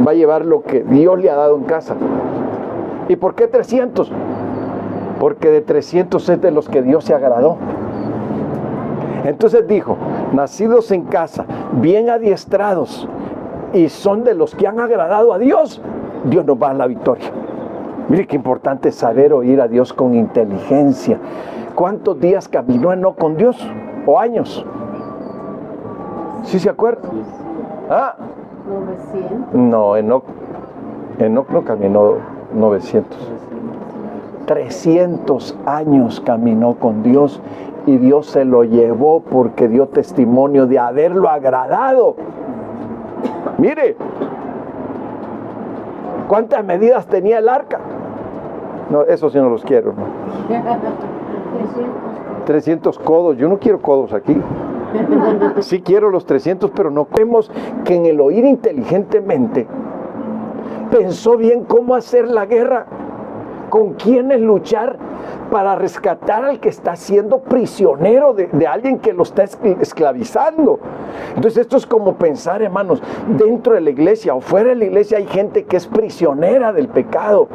Va a llevar lo que Dios le ha dado en casa. ¿Y por qué 300? Porque de 300 es de los que Dios se agradó. Entonces dijo, nacidos en casa, bien adiestrados, y son de los que han agradado a Dios, Dios nos va a dar la victoria. Mire qué importante es saber oír a Dios con inteligencia. ¿Cuántos días caminó Enoc con Dios? ¿O años? ¿Sí se acuerdan? ¿Ah? 900. No, Enoc no caminó 900. 300 años caminó con Dios y Dios se lo llevó porque dio testimonio de haberlo agradado. Mire, ¿cuántas medidas tenía el arca? No, eso sí no los quiero, ¿no? 300 codos, yo no quiero codos aquí. Sí quiero los 300, pero no vemos que en el oír inteligentemente pensó bien cómo hacer la guerra, con quiénes luchar para rescatar al que está siendo prisionero de alguien que lo está esclavizando. Entonces esto es como pensar, hermanos, dentro de la iglesia o fuera de la iglesia hay gente que es prisionera del pecado,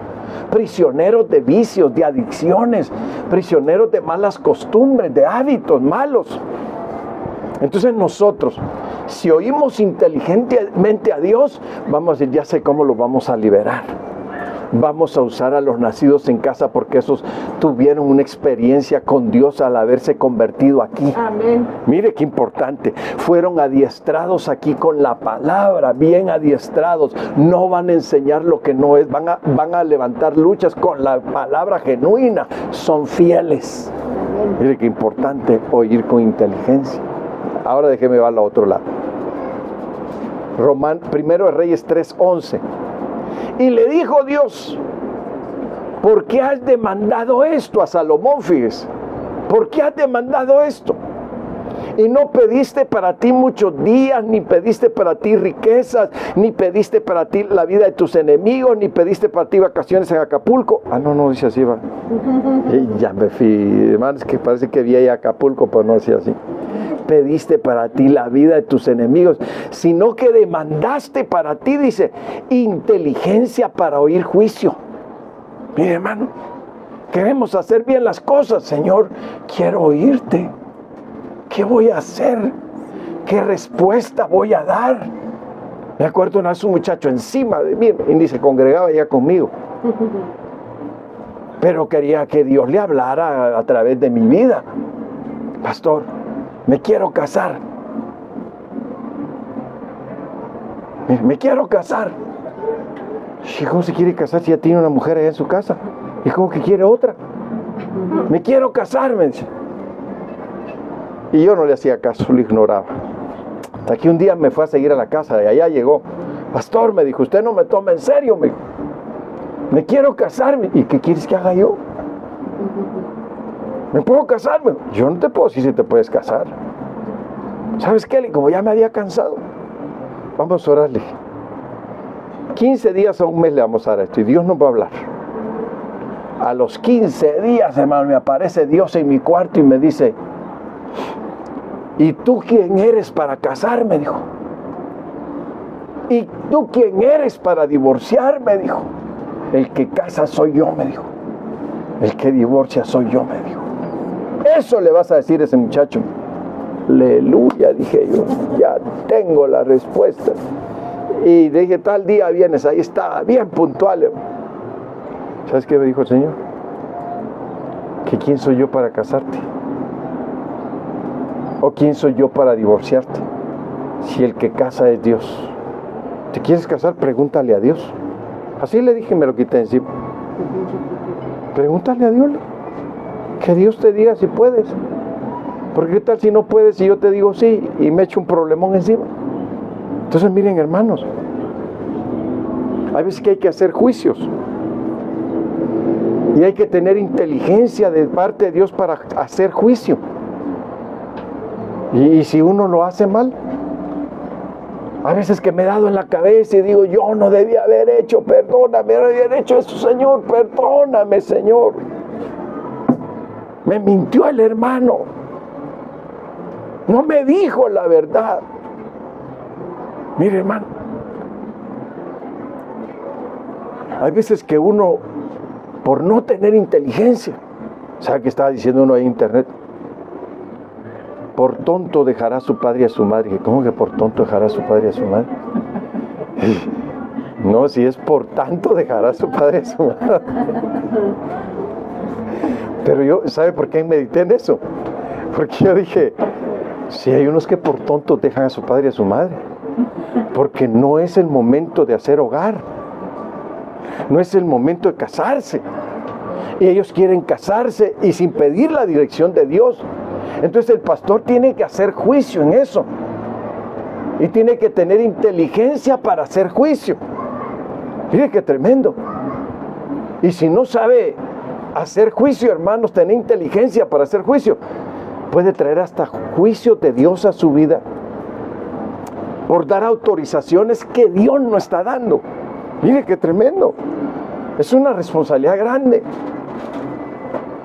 prisioneros de vicios, de adicciones, prisioneros de malas costumbres, de hábitos malos. Entonces nosotros, si oímos inteligentemente a Dios, vamos a decir, ya sé cómo lo vamos a liberar. Vamos a usar a los nacidos en casa porque esos tuvieron una experiencia con Dios al haberse convertido aquí. Amén. Mire qué importante. Fueron adiestrados aquí con la palabra, bien adiestrados. No van a enseñar lo que no es, van a levantar luchas con la palabra genuina. Son fieles. Mire qué importante oír con inteligencia. Ahora déjeme ver al otro lado. Primero de Reyes 3:11. Y le dijo Dios, ¿por qué has demandado esto a Salomón? Fíjese, ¿por qué has demandado esto? Y no pediste para ti muchos días, ni pediste para ti riquezas, ni pediste para ti la vida de tus enemigos, ni pediste para ti vacaciones en Acapulco. Ah, no, dice así, va. Y ya me fui, hermanos, que parece que vi ahí Acapulco, pero no decía así. Pediste para ti la vida de tus enemigos, sino que demandaste para ti, dice, inteligencia para oír juicio. Mire, hermano, queremos hacer bien las cosas, Señor, quiero oírte. ¿Qué voy a hacer? ¿Qué respuesta voy a dar? Me acuerdo una vez un muchacho encima de mí y ni se congregaba ya conmigo, pero quería que Dios le hablara a través de mi vida. Pastor, me quiero casar. Me quiero casar. ¿Y cómo se quiere casar si ya tiene una mujer allá en su casa? ¿Y cómo que quiere otra? Me quiero casar, me dice. Y yo no le hacía caso, lo ignoraba. Hasta que un día me fue a seguir a la casa, y allá llegó. Pastor, me dijo, usted no me toma en serio, me dijo. Me quiero casarme. ¿Y qué quieres que haga yo? ¿Me puedo casarme? Yo no te puedo decir si te puedes casar. ¿Sabes qué? Como ya me había cansado, vamos a orarle. 15 días a un mes le vamos a dar esto y Dios nos va a hablar. A los 15 días, hermano, me aparece Dios en mi cuarto y me dice, ¿y tú quién eres para casarme? Dijo. ¿Y tú quién eres para divorciarme? Dijo. El que casa soy yo, me dijo. El que divorcia soy yo, me dijo. Eso le vas a decir a ese muchacho. aleluya, dije yo, ya tengo la respuesta. Y dije, tal día vienes, ahí está, bien puntual. ¿Sabes qué me dijo el Señor? Que quién soy yo para casarte, o quién soy yo para divorciarte, si el que casa es Dios. ¿Te quieres casar? Pregúntale a Dios. Así le dije, me lo quité encima. Pregúntale a Dios, que Dios te diga si puedes. Porque qué tal si no puedes y yo te digo sí y me echo un problemón encima. Entonces miren, hermanos, hay veces que hay que hacer juicios y hay que tener inteligencia de parte de Dios para hacer juicio. Y si uno lo hace mal, a veces que me he dado en la cabeza y digo, yo no debía haber hecho, perdóname, no debía haber hecho eso, Señor, perdóname, Señor. Me mintió el hermano, no me dijo la verdad. Mire, hermano, hay veces que uno, por no tener inteligencia, ¿sabe qué estaba diciendo uno ahí en internet? Por tonto dejará a su padre y a su madre. ¿Cómo que por tonto dejará a su padre y a su madre? No, si es por tanto dejará a su padre y a su madre. Pero yo, ¿sabe por qué medité en eso? Porque yo dije, si hay unos que por tontos dejan a su padre y a su madre, porque no es el momento de hacer hogar, no es el momento de casarse, y ellos quieren casarse y sin pedir la dirección de Dios. Entonces el pastor tiene que hacer juicio en eso, y tiene que tener inteligencia para hacer juicio. Mire qué tremendo. Y si no sabe hacer juicio, hermanos, tener inteligencia para hacer juicio, puede traer hasta juicio de Dios a su vida por dar autorizaciones que Dios no está dando. Mire qué tremendo. Es una responsabilidad grande.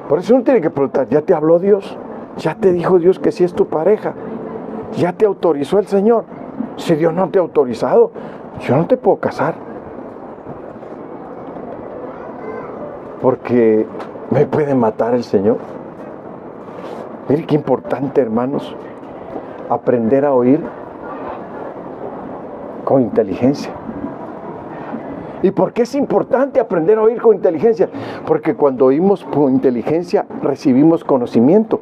Por eso uno tiene que preguntar, ¿ya te habló Dios? ¿Ya te dijo Dios que sí es tu pareja? ¿Ya te autorizó el Señor? Si Dios no te ha autorizado, yo no te puedo casar, porque me puede matar el Señor. Mire qué importante, hermanos, aprender a oír con inteligencia. ¿Y por qué es importante aprender a oír con inteligencia? Porque cuando oímos con inteligencia recibimos conocimiento.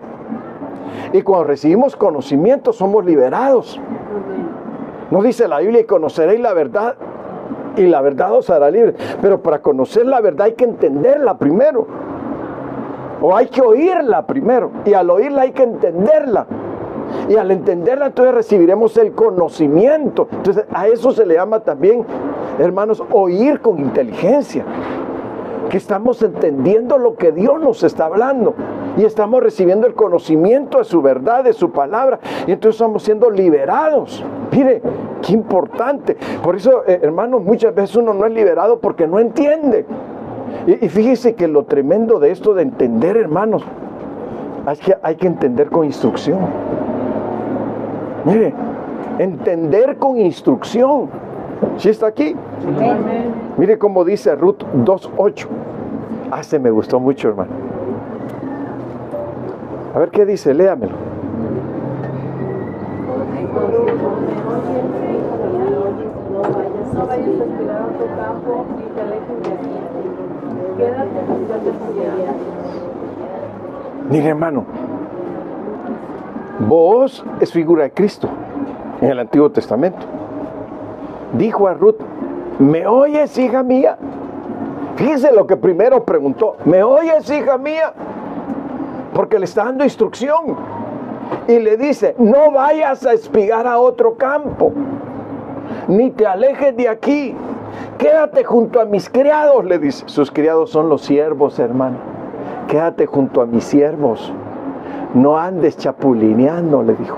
Y cuando recibimos conocimiento somos liberados. No dice la Biblia, y conoceréis la verdad, y la verdad os hará libre. Pero para conocer la verdad hay que entenderla primero, o hay que oírla primero, y al oírla hay que entenderla, y al entenderla entonces recibiremos el conocimiento. Entonces a eso se le llama también, hermanos, oír con inteligencia, que estamos entendiendo lo que Dios nos está hablando y estamos recibiendo el conocimiento de su verdad, de su palabra, y entonces estamos siendo liberados. Mire, qué importante. Por eso, hermanos, muchas veces uno no es liberado porque no entiende. Y fíjese que lo tremendo de esto de entender, hermanos, es que hay que entender con instrucción. Mire, entender con instrucción. ¿Sí está aquí? Amén. Mire cómo dice Ruth 2:8. Se me gustó mucho, hermano. A ver qué dice, léamelo. No vayas a aspirar a otro campo, ni te alejes de aquí. Quédate donde te pusieras. Mire, hermano, Booz es figura de Cristo en el Antiguo Testamento. Dijo a Ruth, ¿me oyes, hija mía? Fíjese lo que primero preguntó, ¿me oyes, hija mía? Porque le está dando instrucción. Y le dice, no vayas a espigar a otro campo, ni te alejes de aquí. Quédate junto a mis criados, le dice. Sus criados son los siervos, hermano. Quédate junto a mis siervos. No andes chapulineando, le dijo.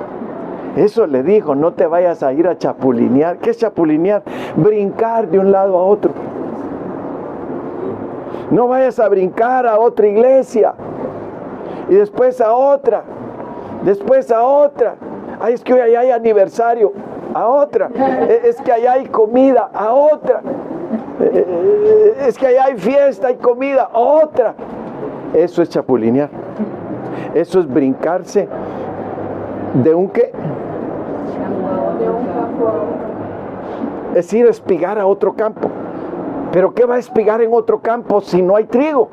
Eso le dijo, no te vayas a ir a chapulinear. ¿Qué es chapulinear? Brincar de un lado a otro. No vayas a brincar a otra iglesia, y después a otra, después a otra. Ay, es que hoy allá hay aniversario, a otra. Es que allá hay comida, a otra. Es que allá hay fiesta y comida, a otra. Eso es chapulinear. Eso es brincarse ¿De un qué? De un campo a otro. Es ir a espigar a otro campo. ¿Pero qué va a espigar en otro campo si no hay trigo?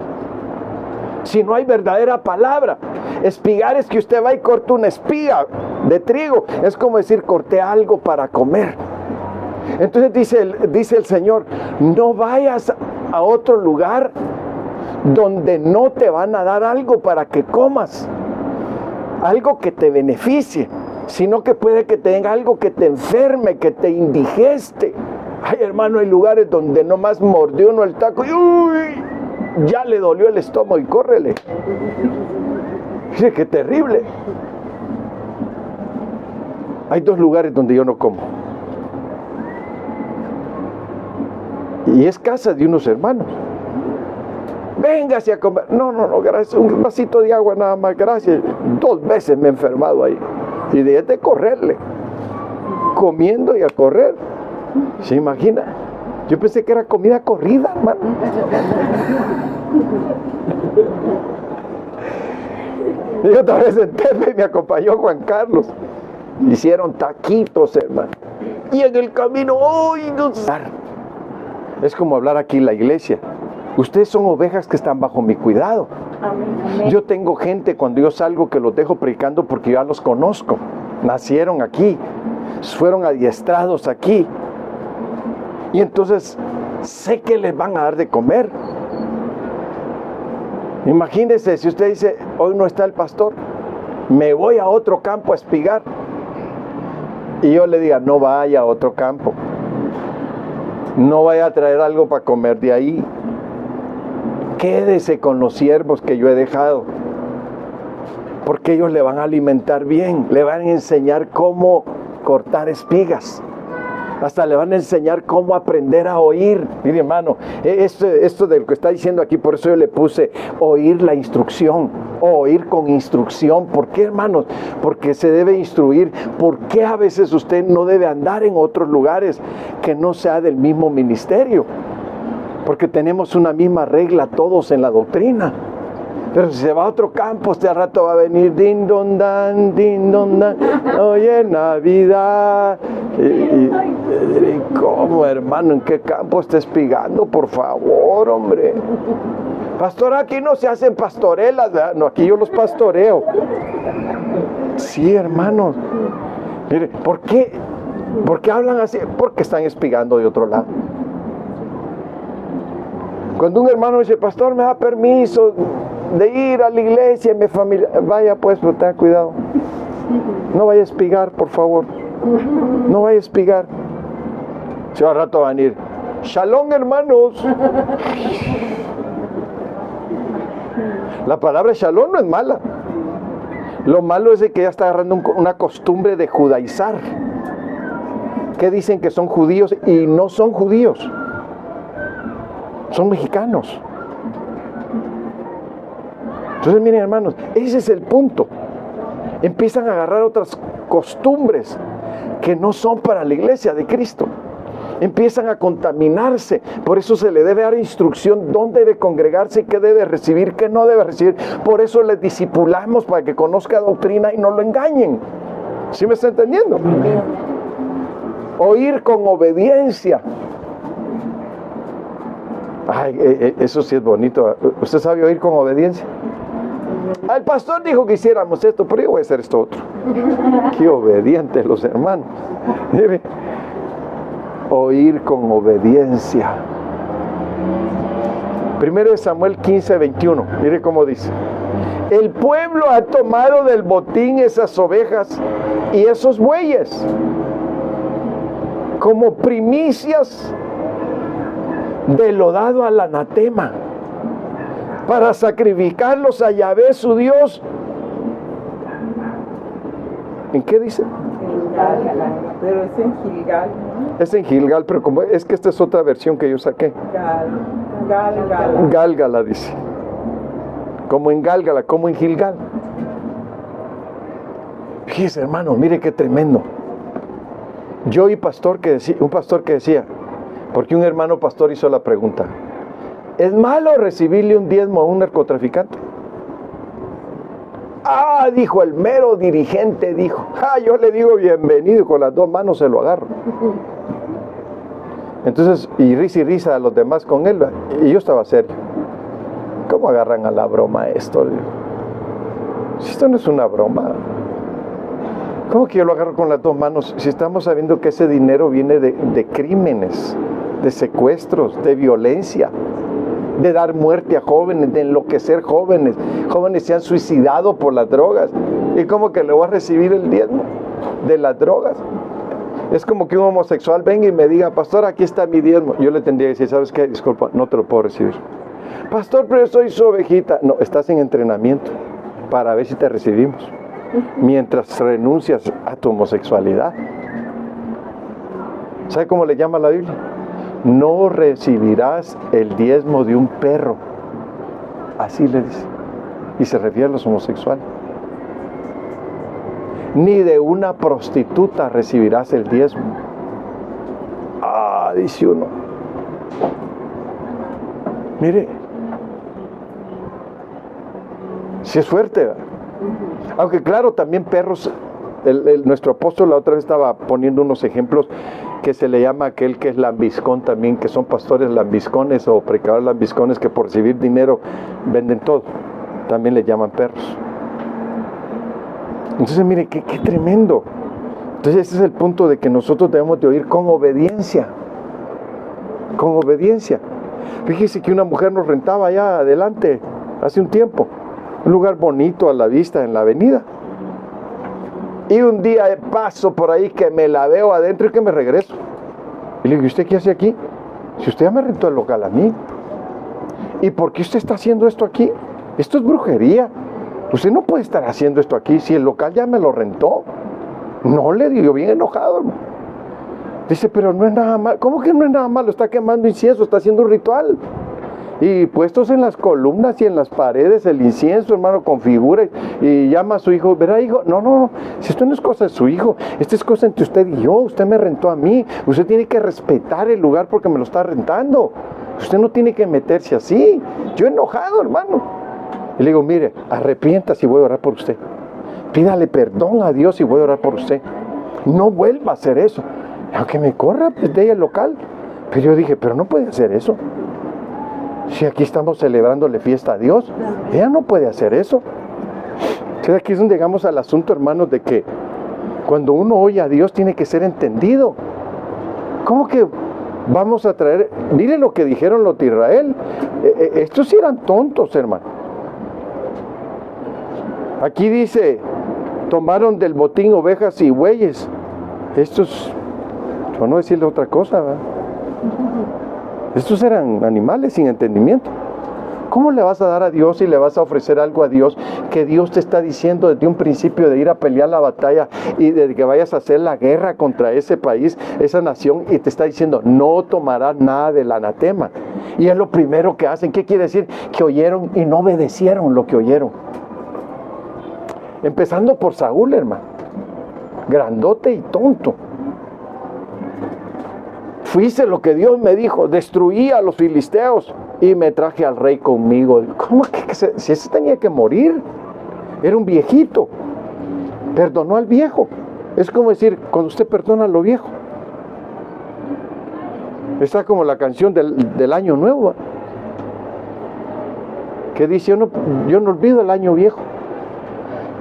Si no hay verdadera palabra. Espigar es que usted va y corta una espiga de trigo. Es como decir, corté algo para comer. Entonces dice el Señor, no vayas a otro lugar donde no te van a dar algo para que comas, algo que te beneficie, sino que puede que te den algo que te enferme, que te indigeste. Ay, hermano, hay lugares donde nomás mordió uno el taco y ¡uy! Ya le dolió el estómago y córrele. Dice, qué terrible. Hay 2 lugares donde yo no como. Y es casa de unos hermanos. Véngase a comer. No, gracias. Un vasito de agua nada más, gracias. 2 veces me he enfermado ahí. Y de correrle. Comiendo y a correr. ¿Se imagina? Yo pensé que era comida corrida, hermano. Y otra vez en Tepe me acompañó Juan Carlos. Hicieron taquitos, hermano. Y en el camino, ¡ay! No! Es como hablar aquí en la iglesia. Ustedes son ovejas que están bajo mi cuidado. Amén. Yo tengo gente cuando yo salgo que los dejo predicando porque ya los conozco. Nacieron aquí, fueron adiestrados aquí. Y entonces sé que les van a dar de comer. Imagínense si usted dice, hoy no está el pastor, me voy a otro campo a espigar. Y yo le diga, no vaya a otro campo. No vaya a traer algo para comer de ahí. Quédese con los siervos que yo he dejado. Porque ellos le van a alimentar bien. Le van a enseñar cómo cortar espigas. Hasta le van a enseñar cómo aprender a oír. Mire, hermano, esto de lo que está diciendo aquí, por eso yo le puse oír la instrucción, o oír con instrucción. ¿Por qué, hermanos? Porque se debe instruir. ¿Por qué a veces usted no debe andar en otros lugares que no sea del mismo ministerio? Porque tenemos una misma regla todos en la doctrina. Pero si se va a otro campo, este rato va a venir din don dan, oye, Navidad. Y ¿cómo, hermano? ¿En qué campo está espigando? Por favor, hombre. Pastor, aquí no se hacen pastorelas, ¿verdad? No, aquí yo los pastoreo. Sí, hermanos. Mire, ¿por qué hablan así? Porque están espigando de otro lado. Cuando un hermano dice, pastor, me da permiso de ir a la iglesia, mi familia, vaya pues, pero tenga cuidado. No vaya a espigar, por favor. No vaya a espigar. Si al rato van a ir, shalom, hermanos. La palabra shalom no es mala. Lo malo es de que ya está agarrando una costumbre de judaizar. Que dicen que son judíos y no son judíos. Son mexicanos. Entonces, miren, hermanos, ese es el punto. Empiezan a agarrar otras costumbres que no son para la iglesia de Cristo. Empiezan a contaminarse. Por eso se le debe dar instrucción dónde debe congregarse, qué debe recibir, qué no debe recibir. Por eso les discipulamos para que conozca doctrina y no lo engañen. ¿Sí me está entendiendo? Oír con obediencia. Ay, eso sí es bonito. ¿Usted sabe oír con obediencia? El pastor dijo que hiciéramos esto, pero yo voy a hacer esto otro. Qué obedientes los hermanos. Mire, oír con obediencia. 1 Samuel 15:21. Mire cómo dice. El pueblo ha tomado del botín esas ovejas y esos bueyes como primicias de lo dado al anatema, para sacrificarlos a Yahvé su Dios. ¿En qué dice? En Gálgala, pero es en Gilgal, ¿no? Es en Gilgal, pero como es que esta es otra versión que yo saqué. Gálgala. Gálgala dice. Como en Gálgala, como en Gilgal. Fíjese, hermano, mire qué tremendo. Yo oí un pastor que decía, porque un hermano pastor hizo la pregunta: ¿es malo recibirle un diezmo a un narcotraficante? Dijo el mero dirigente, dijo, yo le digo bienvenido, y con las dos manos se lo agarro. Entonces, y risa a los demás con él, y yo estaba serio. ¿Cómo agarran a la broma esto? Si esto no es una broma. ¿Cómo que yo lo agarro con las dos manos? Si estamos sabiendo que ese dinero viene de crímenes, de secuestros, de violencia, de dar muerte a jóvenes, de enloquecer jóvenes. Jóvenes se han suicidado por las drogas. ¿Y cómo que le voy a recibir el diezmo de las drogas? Es como que un homosexual venga y me diga, pastor, aquí está mi diezmo. Yo le tendría que decir, ¿sabes qué? Disculpa, no te lo puedo recibir. Pastor, pero yo soy su ovejita. No, estás en entrenamiento para ver si te recibimos, mientras renuncias a tu homosexualidad. ¿Sabe cómo le llama la Biblia? No recibirás el diezmo de un perro. Así le dice. Y se refiere a los homosexuales. Ni de una prostituta recibirás el diezmo. Dice uno. Mire, si es fuerte, ¿verdad? Aunque claro, también perros. Nuestro apóstol la otra vez estaba poniendo unos ejemplos que se le llama aquel que es lambiscón también, que son pastores lambiscones o predicadores lambiscones que por recibir dinero venden todo. También le llaman perros. Entonces, mire, qué tremendo. Entonces, ese es el punto de que nosotros debemos de oír con obediencia. Con obediencia. Fíjese que una mujer nos rentaba allá adelante, hace un tiempo. Un lugar bonito a la vista en la avenida. Y un día paso por ahí que me la veo adentro y que me regreso. Y le digo, ¿y usted qué hace aquí? Si usted ya me rentó el local a mí. ¿Y por qué usted está haciendo esto aquí? Esto es brujería. Usted no puede estar haciendo esto aquí si el local ya me lo rentó. No, le digo, bien enojado, hermano. Dice, pero no es nada malo. ¿Cómo que no es nada malo? Está quemando incienso, está haciendo un ritual. Y puestos en las columnas y en las paredes el incienso, hermano, configura y llama a su hijo. ¿Verá, hijo? No. Si esto no es cosa de su hijo, esto es cosa entre usted y yo. Usted me rentó a mí. Usted tiene que respetar el lugar porque me lo está rentando. Usted no tiene que meterse así. Yo enojado, hermano. Y le digo, mire, arrepiéntase y voy a orar por usted. Pídale perdón a Dios y voy a orar por usted. No vuelva a hacer eso. Aunque me corra pues, de ahí el local. Pero yo dije, pero no puede hacer eso. Si aquí estamos celebrándole fiesta a Dios, ella no puede hacer eso. Entonces aquí es donde llegamos al asunto, hermanos, de que cuando uno oye a Dios tiene que ser entendido. ¿Cómo que vamos a traer? Mire lo que dijeron los de Israel. Estos sí eran tontos, hermano. Aquí dice, tomaron del botín ovejas y bueyes. Estos, por no decirle otra cosa, ¿verdad? Estos eran animales sin entendimiento. ¿Cómo le vas a dar a Dios y le vas a ofrecer algo a Dios que Dios te está diciendo desde un principio de ir a pelear la batalla y de que vayas a hacer la guerra contra ese país, esa nación, y te está diciendo no tomarás nada del anatema? Y es lo primero que hacen. ¿Qué quiere decir? Que oyeron y no obedecieron lo que oyeron. Empezando por Saúl, hermano. Grandote y tonto. Hice lo que Dios me dijo, destruí a los filisteos y me traje al rey conmigo. ¿Cómo que si ese tenía que morir? Era un viejito. Perdonó al viejo. Es como decir, cuando usted perdona a lo viejo. Está como la canción del año nuevo, que dice, yo no olvido el año viejo.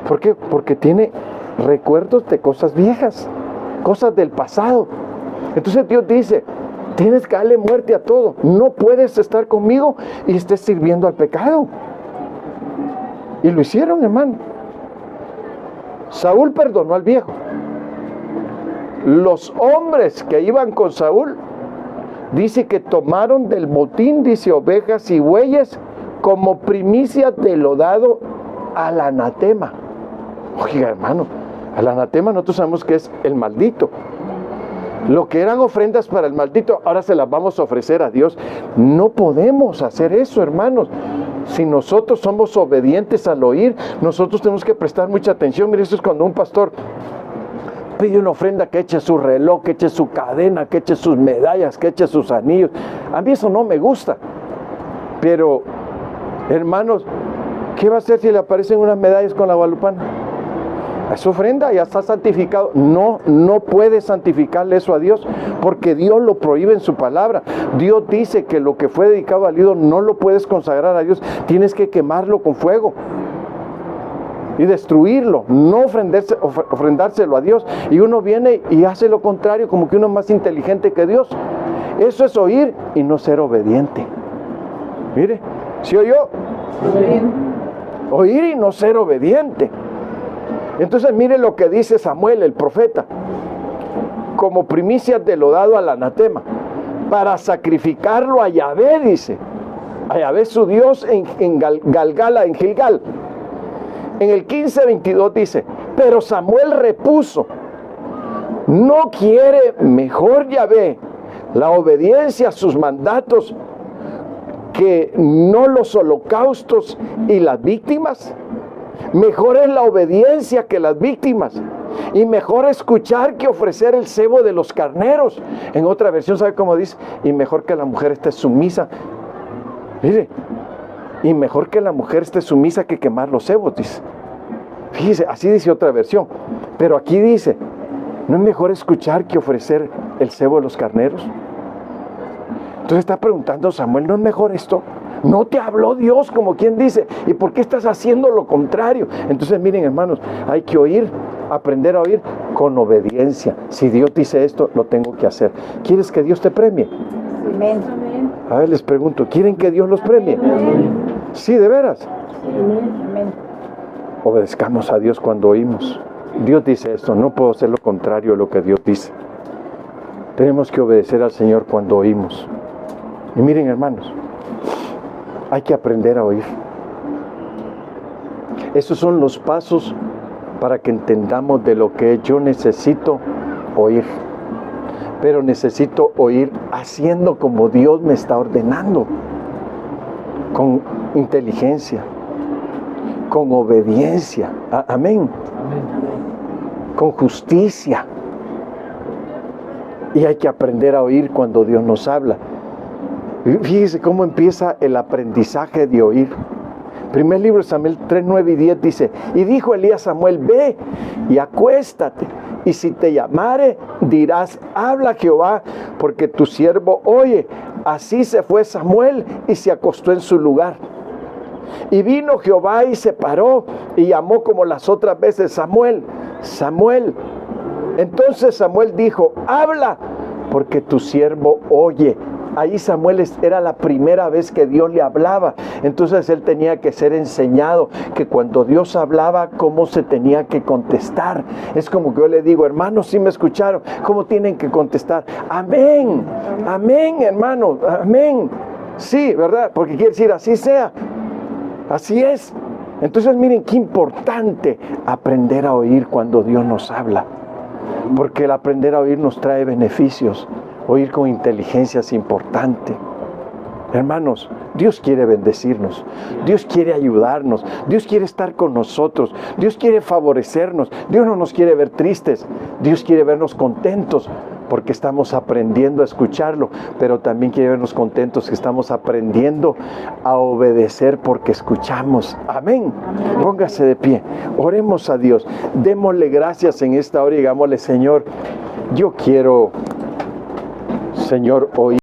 ¿Por qué? Porque tiene recuerdos de cosas viejas, cosas del pasado. Entonces Dios dice, tienes que darle muerte a todo. No puedes estar conmigo y estés sirviendo al pecado. Y lo hicieron, hermano. Saúl perdonó al viejo. Los hombres que iban con Saúl, dice que tomaron del botín, dice, ovejas y bueyes como primicia de lo dado al anatema. Oiga, hermano, al anatema nosotros sabemos que es el maldito. Lo que eran ofrendas para el maldito, ahora se las vamos a ofrecer a Dios. No podemos hacer eso, hermanos. Si nosotros somos obedientes al oír, nosotros tenemos que prestar mucha atención. Mire, eso es cuando un pastor pide una ofrenda, que eche su reloj, que eche su cadena, que eche sus medallas, que eche sus anillos. A mí eso no me gusta. Pero, hermanos, ¿Qué va a hacer si le aparecen unas medallas con la guadalupana? Es ofrenda, ya está santificado. No, no puede santificarle eso a Dios, porque Dios lo prohíbe en su palabra. Dios dice que lo que fue dedicado al ídolo no lo puedes consagrar a Dios, tienes que quemarlo con fuego y destruirlo, no ofrendárselo a Dios. Y uno viene y hace lo contrario, como que uno es más inteligente que Dios. Eso es oír y no ser obediente. Mire, ¿sí oyó? Oír y no ser obediente. Entonces mire lo que dice Samuel, el profeta: como primicias de lo dado al anatema, para sacrificarlo a Yahvé, dice, a Yahvé su Dios en Galgala, en Gilgal. En el 15:22 dice: pero Samuel repuso, ¿no quiere mejor Yahvé la obediencia a sus mandatos que no los holocaustos y las víctimas? Mejor es la obediencia que las víctimas, y mejor escuchar que ofrecer el cebo de los carneros. En otra versión, ¿sabe cómo dice? Y mejor que la mujer esté sumisa. Mire, y mejor que la mujer esté sumisa que quemar los cebos, dice. Fíjese, así dice otra versión. Pero aquí dice, ¿no es mejor escuchar que ofrecer el cebo de los carneros? Entonces está preguntando Samuel, ¿no es mejor esto? ¿No te habló Dios, como quien dice? ¿Y por qué estás haciendo lo contrario? Entonces miren, hermanos, hay que oír, aprender a oír con obediencia. Si Dios dice esto, lo tengo que hacer. ¿Quieres que Dios te premie? Amén. A ver, les pregunto, ¿quieren que Dios los premie? Amén. Sí, de veras. Amén. Obedezcamos a Dios cuando oímos. Dios dice esto, no puedo hacer lo contrario de lo que Dios dice. Tenemos que obedecer al Señor cuando oímos. Y miren, hermanos, hay que aprender a oír. Esos son los pasos para que entendamos de lo que yo necesito oír. Pero necesito oír haciendo como Dios me está ordenando, con inteligencia, con obediencia, amén, con justicia. Y hay que aprender a oír cuando Dios nos habla. Fíjese cómo empieza el aprendizaje de oír. Primer libro de Samuel 3, 9 y 10 dice: y dijo Elías a Samuel, ve y acuéstate, y si te llamare, dirás, habla Jehová, porque tu siervo oye. Así se fue Samuel y se acostó en su lugar. Y vino Jehová y se paró y llamó como las otras veces, Samuel, Samuel. Entonces Samuel dijo, habla, porque tu siervo oye. Ahí Samuel era la primera vez que Dios le hablaba. Entonces él tenía que ser enseñado que cuando Dios hablaba, cómo se tenía que contestar. Es como que yo le digo, hermanos, ¿sí me escucharon? ¿Cómo tienen que contestar? Amén, amén, hermano, amén. Sí, ¿verdad? Porque quiere decir, así sea, así es. Entonces miren qué importante aprender a oír cuando Dios nos habla. Porque el aprender a oír nos trae beneficios. Oír con inteligencia es importante. Hermanos, Dios quiere bendecirnos, Dios quiere ayudarnos, Dios quiere estar con nosotros, Dios quiere favorecernos, Dios no nos quiere ver tristes, Dios quiere vernos contentos porque estamos aprendiendo a escucharlo, pero también quiere vernos contentos que estamos aprendiendo a obedecer porque escuchamos. Amén. Póngase de pie, oremos a Dios, démosle gracias en esta hora y digámosle, Señor, yo quiero, Señor, oír.